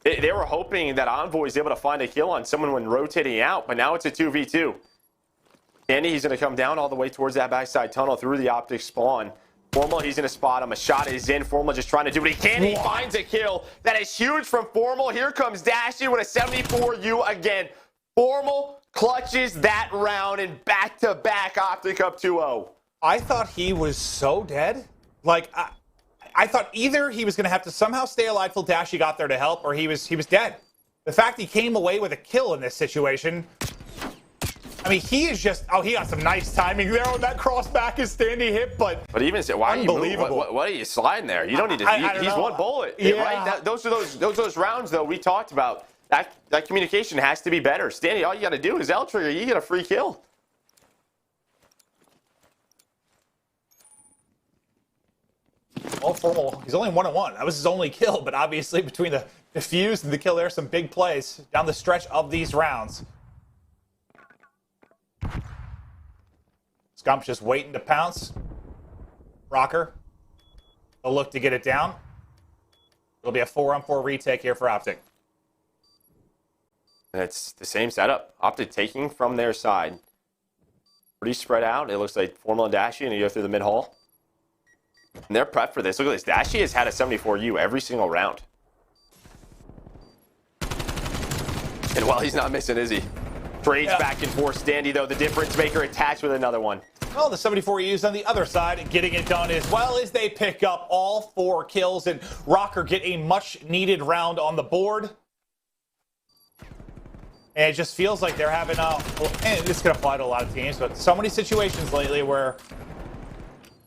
C: They were hoping that Envoy was able to find a kill on someone when rotating out, but now it's a 2v2. Standy, he's going to come down all the way towards that backside tunnel through the OpTic spawn. Formal, he's going to spot him. A shot is in. Formal just trying to do what he can. He finds a kill. That is huge from Formal. Here comes Dashy with a 74U again. Formal clutches that round, and back-to-back OpTic up 2-0.
D: I thought he was so dead. Like, I thought either he was going to have to somehow stay alive till Dashy got there to help, or he was dead. The fact he came away with a kill in this situation, I mean, he is just, he got some nice timing there on that cross back as Standy hit, but
C: even say, why are you moving? What are you sliding there? You don't need to. He's one bullet,
D: yeah.
C: Right? Those are those rounds though we talked about. That communication has to be better. Standy, all you got to do is L trigger. You get a free kill.
D: Well, Formal, he's only 1-1. That was his only kill, but obviously between the defuse and the kill, there's some big plays down the stretch of these rounds. Scump's just waiting to pounce. RØKKR, they'll look to get it down. It'll be a 4-on-4 retake here for OpTic.
C: And it's the same setup. OpTic taking from their side. Pretty spread out. It looks like Formal and Dashy, and you go through the mid-hall. And they're prepped for this. Look at this. Dashy has had a 74U every single round. And well, he's not missing, is he? Trades back and forth. Standy, though, the difference maker, attached with another one.
D: Well, the 74U's on the other side, getting it done as well as they pick up all 4 kills, and RØKKR get a much-needed round on the board. And it just feels like they're having and this could apply to a lot of teams, but so many situations lately where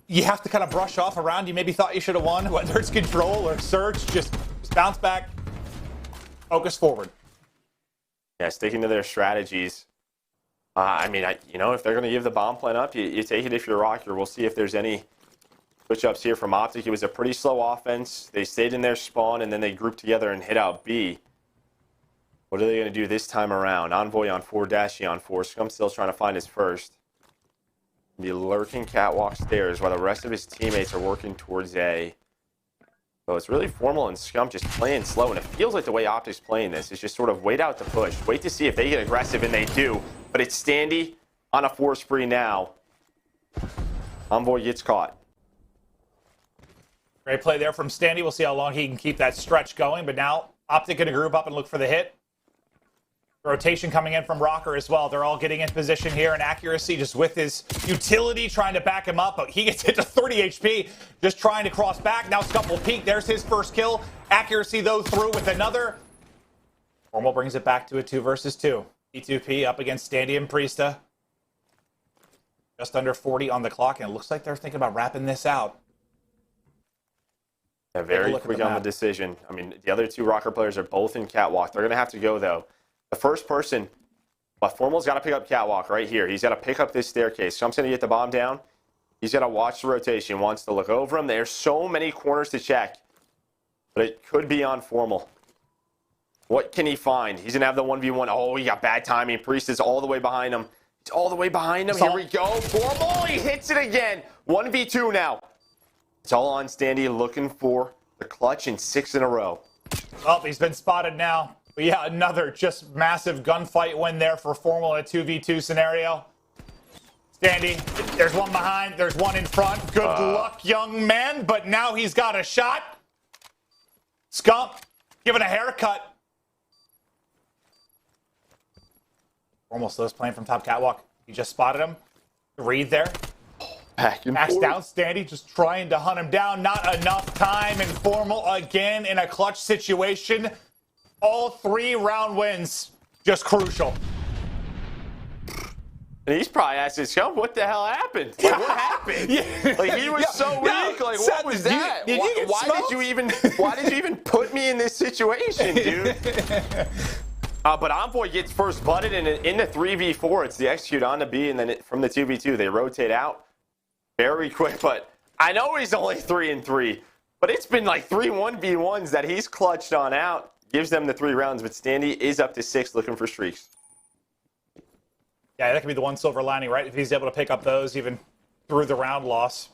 D: you have to kind of brush off a round you maybe thought you should have won, whether it's control or search, just bounce back, focus forward.
C: Yeah, sticking to their strategies. I mean, you know, if they're going to give the bomb plan up, you take it if you're RØKKR. We'll see if there's any switch-ups here from OpTic. It was a pretty slow offense. They stayed in their spawn, and then they grouped together and hit out B. What are they going to do this time around? Envoy on 4, Dashy on 4. Scum still trying to find his first. The lurking catwalk stairs while the rest of his teammates are working towards A. So it's really Formal and Scum just playing slow, and it feels like the way OpTic's playing this is just sort of wait out the push. Wait to see if they get aggressive, and they do. But it's Standy on a 4 spree now. Envoy gets caught.
D: Great play there from Standy. We'll see how long he can keep that stretch going, but now OpTic going to group up and look for the hit. Rotation coming in from RØKKR as well. They're all getting in position here, and Accuracy just with his utility trying to back him up. But he gets hit to 30 HP, just trying to cross back. Now Scuffle peek. There's his first kill. Accuracy, though, through with another. Formal brings it back to a 2 versus 2. P2P up against Standy and Priesta. Just under 40 on the clock, and it looks like they're thinking about wrapping this out.
C: Yeah, very quick on the decision. I mean, the other 2 RØKKR players are both in Catwalk. They're going to have to go, though. The first person, but Formal's got to pick up Catwalk right here. He's got to pick up this staircase. Trump's going to get the bomb down. He's got to watch the rotation. Wants to look over him. There's so many corners to check, but it could be on Formal. What can he find? He's going to have the 1v1. Oh, he got bad timing. Priest is all the way behind him. He's all the way behind him. Here we go. Formal, he hits it again. 1v2 now. It's all on Standy looking for the clutch in 6 in a row.
D: Oh, he's been spotted now. But yeah, another just massive gunfight win there for Formal in a 2v2 scenario. Standy, there's one behind, there's one in front. Good luck, young man, but now he's got a shot. Scump, giving a haircut. Formal still is playing from top catwalk. He just spotted him. Read there. Max down, Standy just trying to hunt him down. Not enough time, and Formal again in a clutch situation. All 3 round wins, just crucial.
C: And he's probably asking himself, what the hell happened? Like, what happened? Like, he was so weak. Like, what was that? Why did you even put me in this situation, dude? But Envoy gets first blooded in the 3v4. It's the execute on the B, and then from the 2v2, they rotate out very quick. But I know he's only 3-3, but it's been like 3 1v1s that he's clutched on out. Gives them the 3 rounds, but Standy is up to 6 looking for streaks.
D: Yeah, that could be the one silver lining, right? If he's able to pick up those even through the round loss.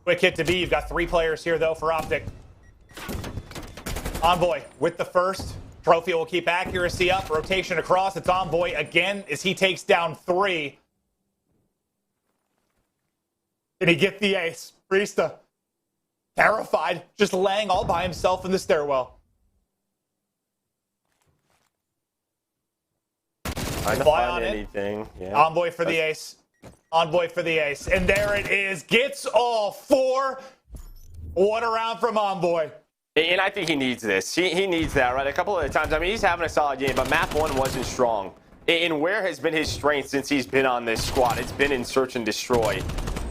D: Quick hit to B. You've got 3 players here, though, for OpTic. Envoy with the first. Trophy will keep Accuracy up. Rotation across. It's Envoy again as he takes down 3. Did he get the ace? Priesta. Terrified, just laying all by himself in the stairwell.
C: Trying to find anything. Yeah.
D: Envoy for the ace. Envoy for the ace. And there it is. Gets all 4. What a round from Envoy.
C: And I think he needs this. He needs that, right? A couple of times. I mean, he's having a solid game, but map 1 wasn't strong. And where has been his strength since he's been on this squad? It's been in search and destroy.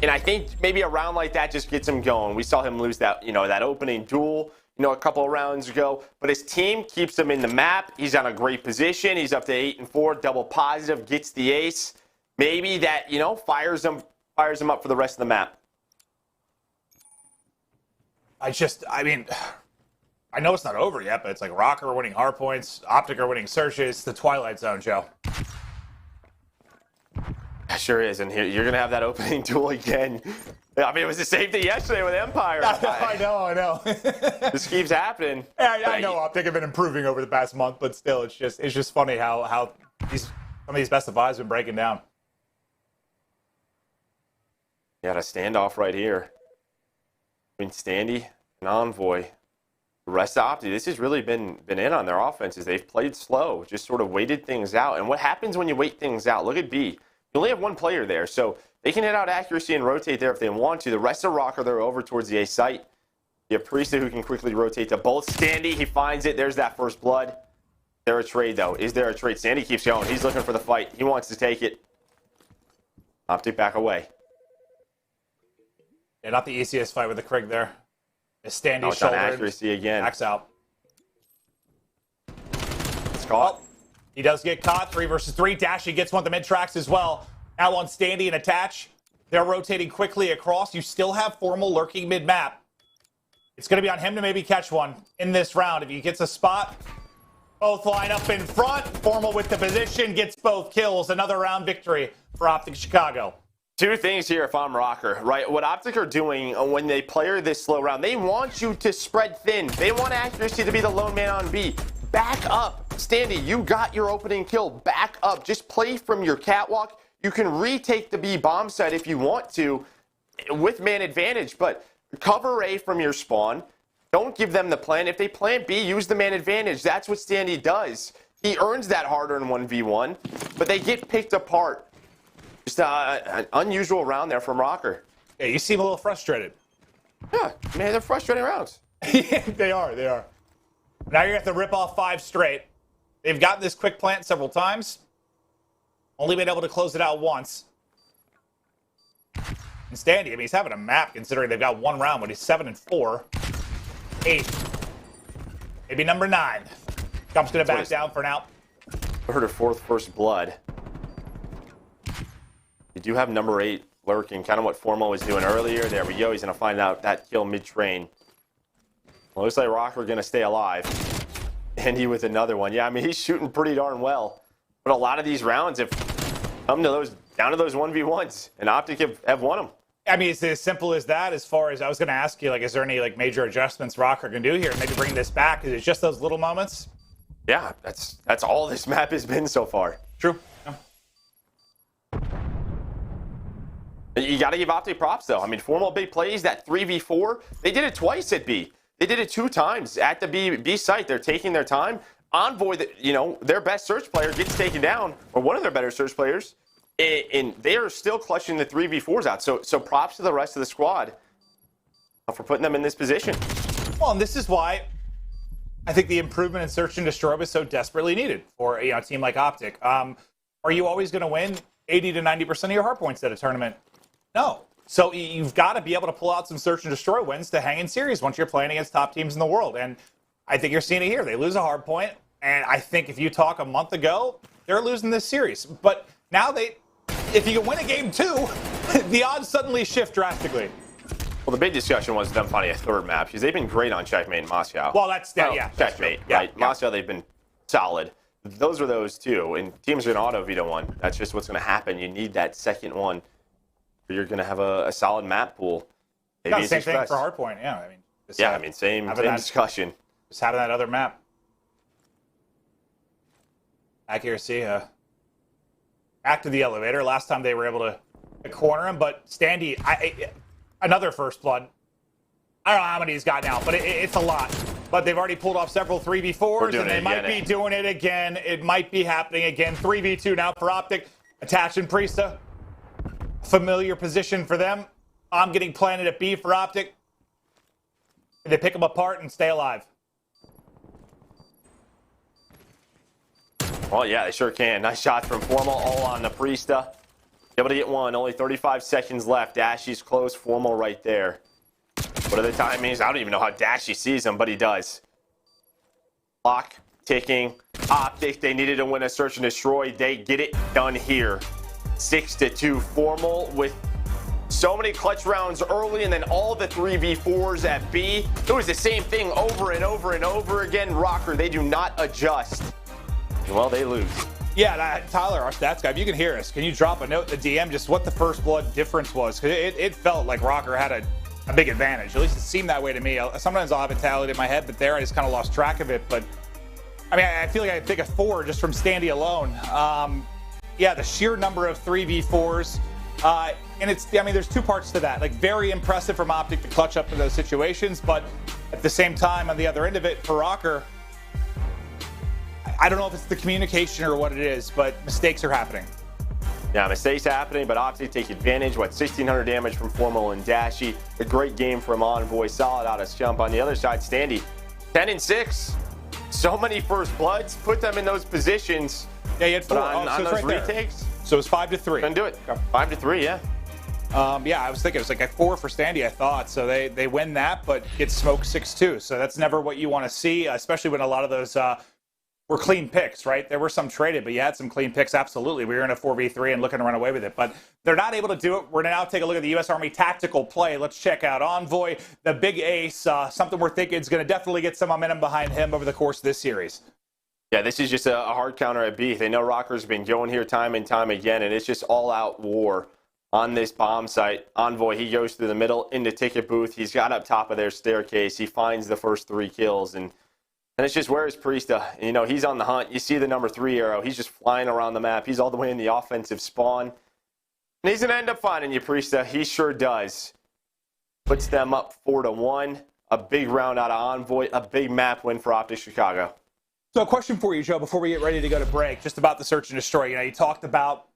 C: And I think maybe a round like that just gets him going. We saw him lose that, that opening duel, a couple of rounds ago. But his team keeps him in the map. He's on a great position. He's up to 8-4, double positive, gets the ace. Maybe that, fires him up for the rest of the map.
D: I know it's not over yet, but it's like RØKKR winning Hardpoints, OpTic are winning searches. The Twilight Zone, Joe.
C: It sure is, and here you're going to have that opening duel again. I mean, it was the same thing yesterday with Empire.
D: I know.
C: This keeps happening.
D: I know OpTic have been improving over the past month, but still, it's just funny how some of these best of 5s been breaking down.
C: You got a standoff right here between Standy and Envoy. The rest of OpTic, this has really been in on their offenses. They've played slow, just sort of waited things out. And what happens when you wait things out? Look at B. You only have 1 player there, so they can hit out Accuracy and rotate there if they want to. The rest of RØKKR, they're over towards the A site. You have Priesta who can quickly rotate to both. Standy, he finds it. There's that first blood. Is there a trade, though? Is there a trade? Standy keeps going. He's looking for the fight. He wants to take it. OpTic back away.
D: Yeah, not the easiest fight with the Krig there. Standy's
C: shoulder. Accuracy again.
D: Backs out.
C: It's caught.
D: He does get caught. 3 versus 3. Dashy gets one of the mid-tracks as well. Now on Standy and attach. They're rotating quickly across. You still have Formal lurking mid-map. It's going to be on him to maybe catch one in this round. If he gets a spot, both line up in front. Formal with the position, gets both kills. Another round victory for OpTic Chicago.
C: 2 things here if I'm RØKKR, right? What OpTic are doing when they play this slow round, they want you to spread thin. They want Accuracy to be the lone man on B. Back up. Standy, you got your opening kill. Back up. Just play from your catwalk. You can retake the B bomb site if you want to with man advantage, but cover A from your spawn. Don't give them the plan. If they plan B, use the man advantage. That's what Standy does. He earns that hard-earned 1v1, but they get picked apart. Just an unusual round there from RØKKR.
D: Yeah, you seem a little frustrated.
C: Yeah, man, they're frustrating rounds.
D: Yeah, they are. Now you're going to have to rip off 5 straight. They've gotten this quick plant several times. Only been able to close it out once. And Standy, I mean, he's having a map considering they've got 1 round, but he's 7-4. 8. Maybe number 9. Gump's going to back down for now.
C: Heard of 4th first blood. You do have number 8 lurking, kind of what Formal was doing earlier. There we go. He's going to find out that kill mid-train. Well, looks like RØKKR going to stay alive. Andy with another one. Yeah, I mean, he's shooting pretty darn well. But a lot of these rounds have come to those, down to those 1v1s, and OpTic have won them.
D: I mean, it's as simple as that. As far as I was going to ask you, like, is there any like major adjustments RØKKR can do here? Maybe bring this back. Is it just those little moments?
C: Yeah, that's all this map has been so far.
D: True. Yeah.
C: You got to give OpTic props, though. I mean, Formal big plays, that 3v4, they did it twice at B. They did it 2 times at the B site. They're taking their time. Envoy, you know, their best search player gets taken down, or one of their better search players, and they are still clutching the 3v4s out. So props to the rest of the squad for putting them in this position.
D: Well, and this is why I think the improvement in search and destroy was so desperately needed for a team like OpTic. Are you always going to win 80 to 90% of your hardpoints at a tournament? No. So you've got to be able to pull out some search and destroy wins to hang in series once you're playing against top teams in the world. And I think you're seeing it here. They lose a hardpoint, and I think if you talk a month ago, they're losing this series. But now if you can win a game 2, the odds suddenly shift drastically.
C: Well, the big discussion was them finding a 3rd map, because they've been great on Checkmate in Moscow.
D: Well, yeah.
C: Checkmate, right? Yeah. Moscow, they've been solid. Those are those 2, and teams are going to auto-veto 1. That's just what's going to happen. You need that second one, or you're going to have a solid map pool.
D: Maybe the same thing for Hardpoint, yeah. I mean,
C: same discussion.
D: Just having that other map. Accuracy, back to the elevator. Last time they were able to corner him, but Standy, another first blood. I don't know how many he's got now, but it's a lot. But they've already pulled off several 3v4s, and they might be doing it again. It might be happening again. 3v2 now for OpTic. Attaching Priesta. Familiar position for them. I'm getting planted at B for OpTic. They pick them apart and stay alive.
C: Well, yeah, they sure can. Nice shots from Formal, all on the Priesta. Able to get one. Only 35 seconds left. Dashy's close. Formal right there. What are the timings? I don't even know how Dashy sees him, but he does. Clock ticking. OpTic, they needed to win a search and destroy. They get it done here. 6-2. Formal with so many clutch rounds early, and then all the 3v4s at B. It was the same thing over and over and over again. RØKKR, they do not adjust. Well, they lose.
D: Yeah, Tyler, our stats guy, if you can hear us, can you drop a note in the DM just what the first blood difference was? Because it felt like RØKKR had a big advantage. At least it seemed that way to me. Sometimes I'll have a tally in my head, but there I just kind of lost track of it. But, I mean, I feel like I think a 4 just from Standy alone. Yeah, the sheer number of 3v4s. And there's 2 parts to that. Like, very impressive from OpTic to clutch up in those situations, but at the same time, on the other end of it, for RØKKR, I don't know if it's the communication or what it is, but mistakes are happening.
C: Yeah, mistakes happening, but OpTic take advantage. 1,600 damage from Formal and Dashy. A great game from Envoy. Solid out of jump. On the other side, Standy, 10-6. So many first bloods. Put them in those positions.
D: Yeah, he had 4
C: on those retakes.
D: So it was 5-3.
C: Couldn't do it. 5-3, yeah.
D: Yeah, I was thinking it was like a 4 for Standy, I thought. So they win that, but get smoked 6-2. So that's never what you want to see, especially when a lot of those were clean picks, right? There were some traded, but you had some clean picks, absolutely. We were in a 4v3 and looking to run away with it, but they're not able to do it. We're going to now take a look at the U.S. Army tactical play. Let's check out Envoy, the big ace, something we're thinking is going to definitely get some momentum behind him over the course of this series.
C: Yeah, this is just a hard counter at B. They know RØKKR's been going here time and time again, and it's just all-out war on this bomb site. Envoy, he goes through the middle into ticket booth. He's got up top of their staircase. He finds the first 3 kills, and it's just, where is Priesta? You know, he's on the hunt. You see the number 3 arrow. He's just flying around the map. He's all the way in the offensive spawn. And he's going to end up finding you, Priesta. He sure does. Puts them up 4-1. a big round out of Envoy, a big map win for OpTic Chicago.
D: So a question for you, Joe, before we get ready to go to break, just about the search and destroy. You talked about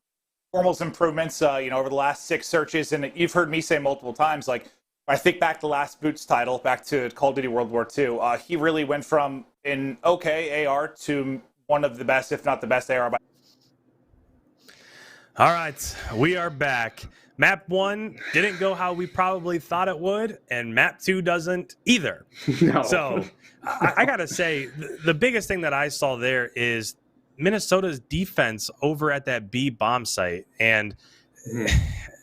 D: Formal's improvements, over the last 6 searches, and you've heard me say multiple times, like, I think back to the last Boots title, back to Call of Duty World War II, he really went from an okay AR to one of the best, if not the best AR.
A: All right, we are back. Map 1 didn't go how we probably thought it would, and Map 2 doesn't either.
B: No.
A: So I got to say, the biggest thing that I saw there is Minnesota's defense over at that B bomb site. And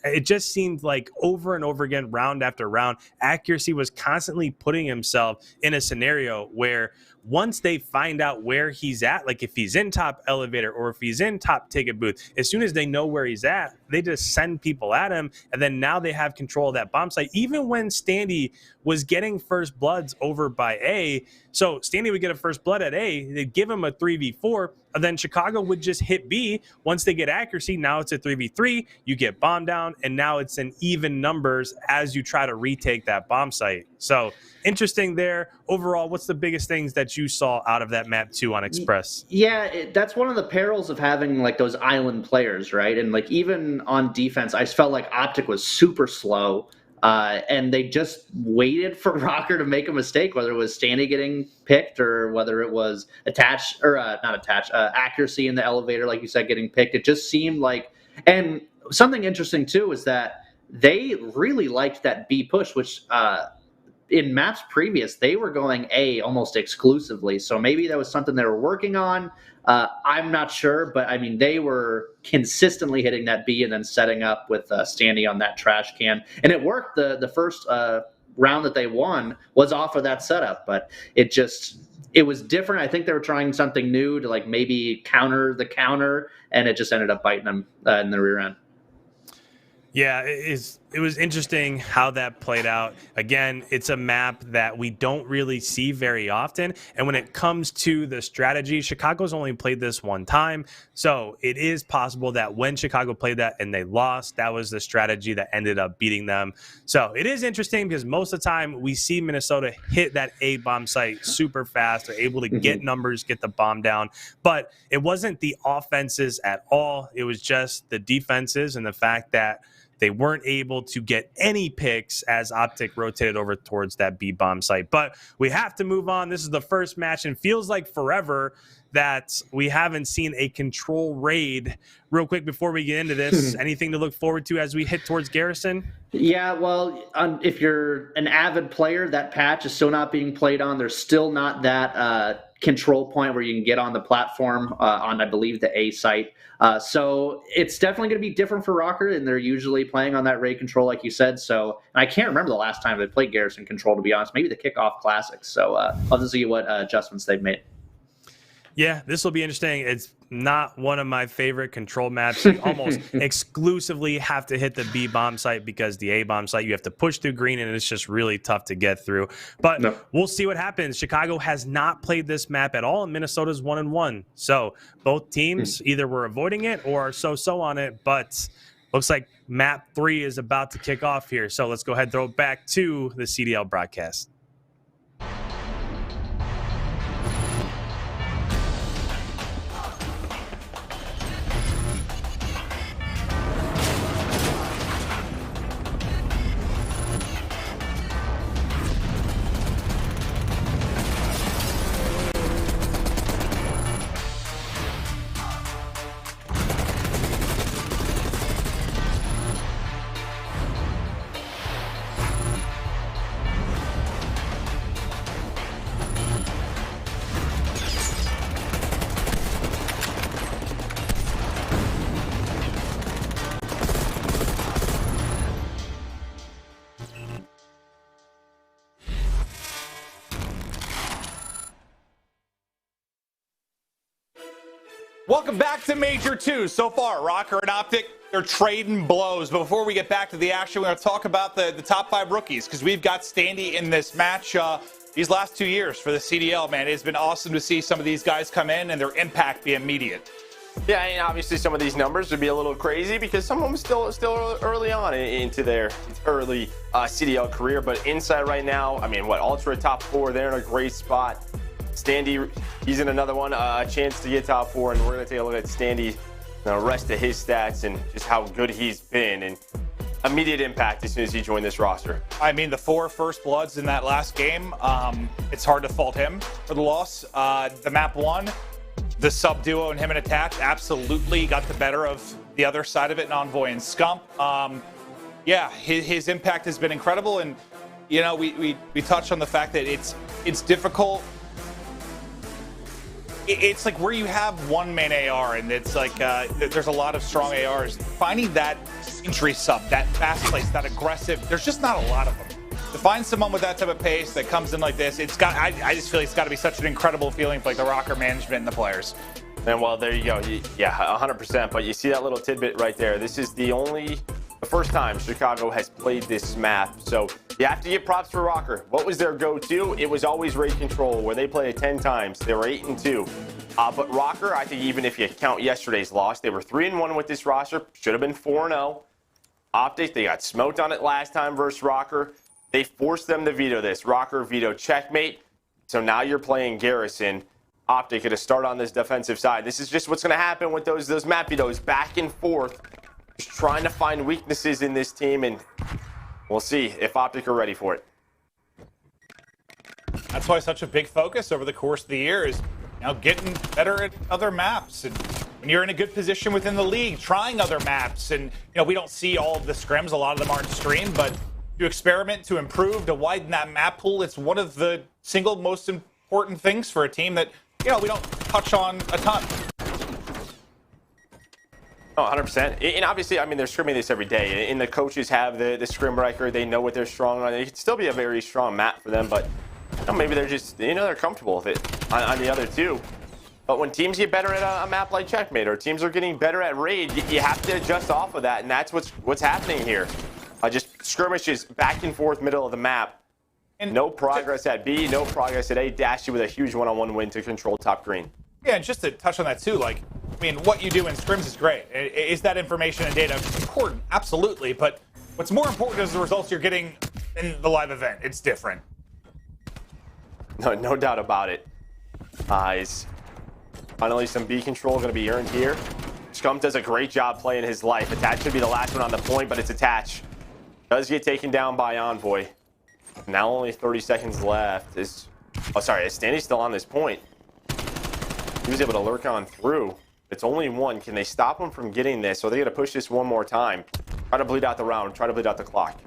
A: it just seemed like over and over again, round after round, accuracy was constantly putting himself in a scenario where once they find out where he's at, like if he's in top elevator or if he's in top ticket booth, as soon as they know where he's at, they just send people at him. And then now they have control of that bomb site. Even when Standy was getting first bloods over by A, so Standy would get a first blood at A, they'd give him a 3v4, and then Chicago would just hit B. Once they get accuracy, now it's a 3v3, you get bomb down, and now it's in even numbers as you try to retake that bomb site. So interesting there. Overall, what's the biggest things that you saw out of that map 2 on Express?
B: Yeah, that's one of the perils of having like those island players, right? And like even on defense, I felt like OpTic was super slow. And they just waited for RØKKR to make a mistake, whether it was Standy getting picked or whether it was accuracy in the elevator, like you said, getting picked. It just seemed like, and something interesting too is that they really liked that B push, which in maps previous, they were going A almost exclusively. So maybe that was something they were working on. I'm not sure, but I mean, they were consistently hitting that B and then setting up with Standy on that trash can. And it worked. The first round that they won was off of that setup, but it was different. I think they were trying something new to like maybe counter the counter, and it just ended up biting them in the rear end.
A: Yeah, it was interesting how that played out. Again, it's a map that we don't really see very often. And when it comes to the strategy, Chicago's only played this one time. So it is possible that when Chicago played that and they lost, that was the strategy that ended up beating them. So it is interesting because most of the time we see Minnesota hit that A bomb site super fast. They're able to get numbers, get the bomb down. But it wasn't the offenses at all. It was just the defenses and the fact that they weren't able to get any picks as OpTic rotated over towards that B bomb site. But we have to move on. This is the first match, and feels like forever that we haven't seen a control raid. Real quick before we get into this, anything to look forward to as we hit towards Garrison?
B: Yeah, well, if you're an avid player, that patch is still not being played on. There's still not that control point where you can get on the platform on, I believe, the A site. So it's definitely going to be different for RØKKR, and they're usually playing on that raid control, like you said. So and I can't remember the last time they played Garrison control, to be honest. Maybe the kickoff classics. So I'll have to see what adjustments they've made.
A: Yeah, this will be interesting. It's not one of my favorite control maps. You almost exclusively have to hit the B bomb site because the A bomb site, you have to push through green, and it's just really tough to get through. But we'll see what happens. Chicago has not played this map at all, and Minnesota's 1-1. So both teams either were avoiding it or are so-so on it. But looks like map 3 is about to kick off here. So let's go ahead and throw it back to the CDL broadcast.
D: Welcome back to Major 2. So far, RØKKR and OpTic, they're trading blows. But before we get back to the action, we're going to talk about the top 5 rookies, because we've got Standy in this match. These last 2 years for the CDL, man, it's been awesome to see some of these guys come in and their impact be immediate.
C: Yeah, and obviously some of these numbers would be a little crazy because some of them still early on into their early CDL career. But inside right now, I mean, Ultra top 4, they're in a great spot. Standy, he's in another one, a chance to get top 4, and we're going to take a look at Standy, the rest of his stats and just how good he's been and immediate impact as soon as he joined this roster.
D: I mean, the 4 first bloods in that last game, it's hard to fault him for the loss. The map 1, the sub duo and him in attack absolutely got the better of the other side of it in Envoy and Scump. Yeah, his impact has been incredible, and you know, we touched on the fact that it's difficult. It's like where you have one main AR and it's like there's a lot of strong ARs. Finding that entry sub, that fast place, that aggressive, there's just not a lot of them. To find someone with that type of pace that comes in like this, I just feel like it's got to be such an incredible feeling for like the RØKKR management and the players.
C: And well, there you go. Yeah, 100%. But you see that little tidbit right there. This is the first time Chicago has played this map. So you have to give props for RØKKR. What was their go-to? It was always raid control, where they played it 10 times. They were 8-2. But RØKKR, I think even if you count yesterday's loss, they were 3-1 with this roster. Should have been 4-0. OpTic, they got smoked on it last time versus RØKKR. They forced them to veto this. RØKKR veto checkmate. So now you're playing Garrison. OpTic going to start on this defensive side. This is just what's going to happen with those map vetoes back and forth. Just trying to find weaknesses in this team, and we'll see if OpTic are ready for it.
D: That's why such a big focus over the course of the year is, you know, getting better at other maps. And when you're in a good position within the league, trying other maps. And, you know, we don't see all of the scrims. A lot of them aren't streamed, but to experiment, to improve, to widen that map pool, it's one of the single most important things for a team that, you know, we don't touch on a ton.
C: Oh, 100%. And obviously, I mean, they're scrimming this every day. And the coaches have the scrim record. They know what they're strong on. It could still be a very strong map for them, but you know, maybe they're just, you know, they're comfortable with it on the other two. But when teams get better at a map like Checkmate, or teams are getting better at Raid, you have to adjust off of that, and that's what's happening here. Just skirmishes back and forth middle of the map. And no progress at B, no progress at A. Dashy with a huge one-on-one win to control top green.
D: Yeah, and just to touch on that too, like, I mean, what you do in scrims is great. Is that information and data important? Absolutely. But what's more important is the results you're getting in the live event. It's different.
C: No doubt about it. Finally, some B control going to be earned here. Scump does a great job playing his life. Attach should be the last one on the point, but it's Attach. Does get taken down by Envoy. Now only 30 seconds left. Is Standy's still on this point? He was able to lurk on through. It's only one. Can they stop him from getting this? So they got to push this one more time. Try to bleed out the round. Try to bleed out the clock.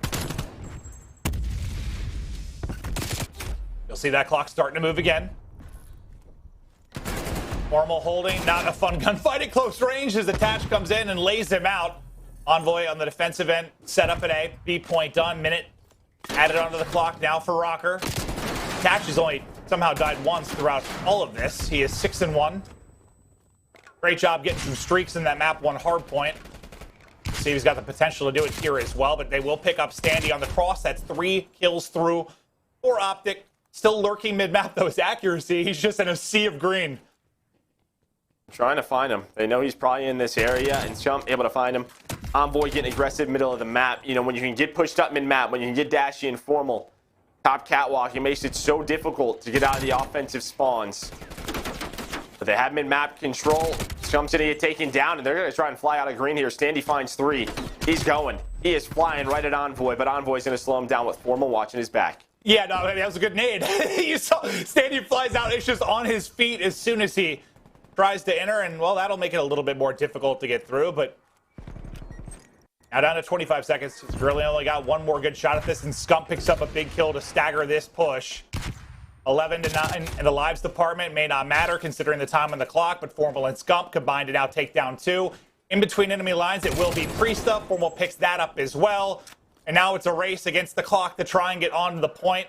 D: You'll see that clock starting to move again. Formal holding, not a fun gunfight at close range as Attach comes in and lays him out. Envoy on the defensive end, set up an A. B point done. Minute added onto the clock now for RØKKR. Attach has only somehow died once throughout all of this. He is 6-1. Great job getting some streaks in that map 1 Hardpoint. See, he's got the potential to do it here as well, but they will pick up Standy on the cross. That's 3 kills through for OpTic. Still lurking mid-map, though, his accuracy. He's just in a sea of green.
C: Trying to find him. They know he's probably in this area, and Chump able to find him. Envoy getting aggressive middle of the map. You know, when you can get pushed up mid-map, when you can get Dashy and Formal, top catwalk, it makes it so difficult to get out of the offensive spawns. But they have mid-map control. Chump's going to get taken down, and they're going to try and fly out of green here. Standy finds 3. He's going. He is flying right at Envoy, but Envoy's going to slow him down with Formal watching his back.
D: Yeah, no, that was a good nade. You saw Standy flies out. It's just on his feet as soon as he tries to enter, and, well, that'll make it a little bit more difficult to get through, but now down to 25 seconds. He's really only got one more good shot at this, and Scump picks up a big kill to stagger this push. 11-9 in the lives department. May not matter considering the time on the clock, but Formal and Scump combined to now take down 2. In between enemy lines, it will be Priesta. Formal picks that up as well. And now it's a race against the clock to try and get onto the point.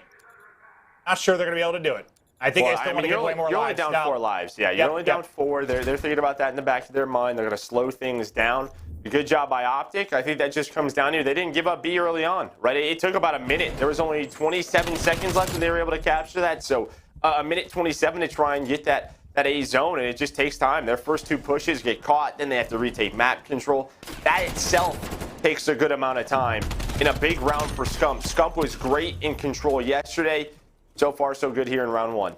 D: Not sure they're going to be able to do it. I think they still want to get way more lives.
C: You're only down 4 lives. Yeah, you're only down 4. They're thinking about that in the back of their mind. They're going to slow things down. A good job by OpTic. I think that just comes down to they didn't give up B early on, right? It took about a minute. There was only 27 seconds left, and they were able to capture that. So a minute 27 to try and get that that A zone, and it just takes time. Their first 2 pushes get caught, then they have to retake map control. That itself takes a good amount of time in a big round for Scump. Scump was great in control yesterday. So far, so good here in round 1.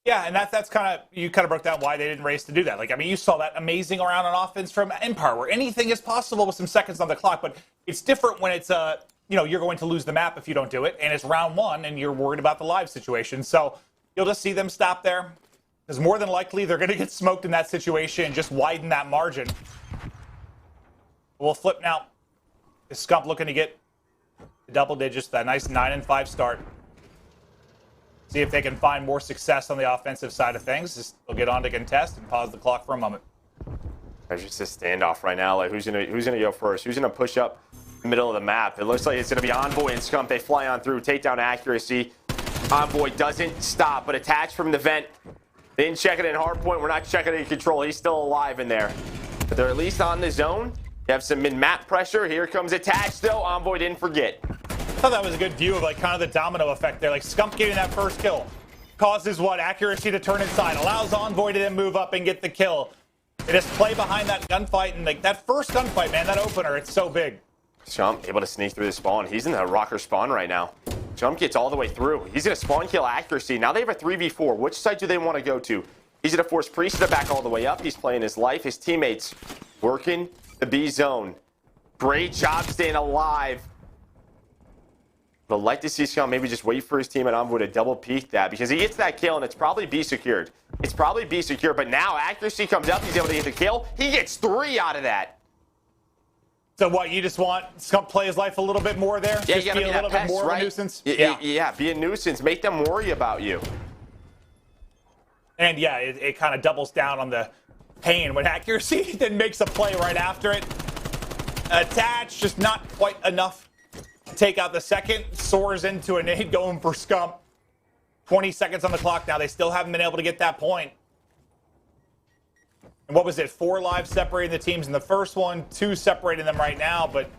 D: Yeah, and that's kind of, you kind of broke down why they didn't race to do that. Like, I mean, you saw that amazing round on offense from Empire, where anything is possible with some seconds on the clock, but it's different when it's, you're going to lose the map if you don't do it, and it's round 1, and you're worried about the live situation. So you'll just see them stop there, because more than likely they're going to get smoked in that situation and just widen that margin. We'll flip now. Is Scump looking to get the double digits, that nice 9-5 start. See if they can find more success on the offensive side of things. They'll get on to contest and pause the clock for a moment.
C: There's just a standoff right now. Like, who's gonna go first? Who's gonna push up the middle of the map? It looks like it's gonna be Envoy and Scump. They fly on through, takedown accuracy. Envoy doesn't stop, but attached from the vent. They didn't check it in Hardpoint. We're not checking it in control. He's still alive in there, but they're at least on the zone. You have some mid-map pressure. Here comes attached though. Envoy didn't forget.
D: I thought that was a good view of like kind of the domino effect there. Like Scump getting that first kill causes what? Accuracy to turn inside, allows Envoy to then move up and get the kill. They just play behind that gunfight, and like that first gunfight, man, that opener, it's so big.
C: Scump able to sneak through the spawn. He's in the RØKKR spawn right now. Scump gets all the way through. He's gonna spawn kill accuracy. Now they have a 3v4. Which side do they want to go to? He's gonna force Priest to back all the way up. He's playing his life. His teammates working the B zone. Great job staying alive. But I'd like to see Scump maybe just wait for his team at Envoy to double peek that, because he gets that kill and it's probably B secured. It's probably B secure, but now accuracy comes up. He's able to get the kill. He gets 3 out of that.
D: So what, you just want Scump play his life a little bit more there?
C: Yeah,
D: just
C: you gotta
D: be a little
C: pest,
D: bit more
C: right?
D: of a nuisance?
C: Yeah, be a nuisance. Make them worry about you.
D: And yeah, it kind of doubles down on the pain when accuracy then makes a play right after it. Attach, just not quite enough to take out the second. Soars into a nade going for Scump. 20 seconds on the clock now. They still haven't been able to get that point. And what was it? 4 lives separating the teams in the first one, 2 separating them right now. But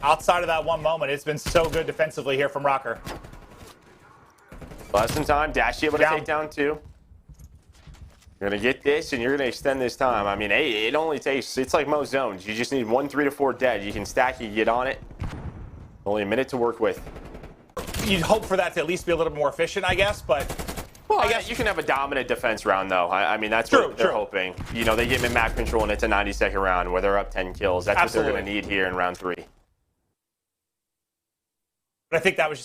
D: outside of that one moment, it's been so good defensively here from RØKKR.
C: Less than time. Dash able to take down 2. You're going to get this, and you're going to extend this time. I mean, hey, it only takes, it's like most zones. You just need 1 3 to 4 dead. You can stack, you get on it. Only a minute to work with.
D: You'd hope for that to at least be a little more efficient, I guess, but...
C: Well, I guess you can have a dominant defense round, though. I mean, that's what they're hoping. You know, they get mid-map control, and it's a 90-second round where they're up 10 kills. That's what they're going to need here in round 3.
D: But I think that was just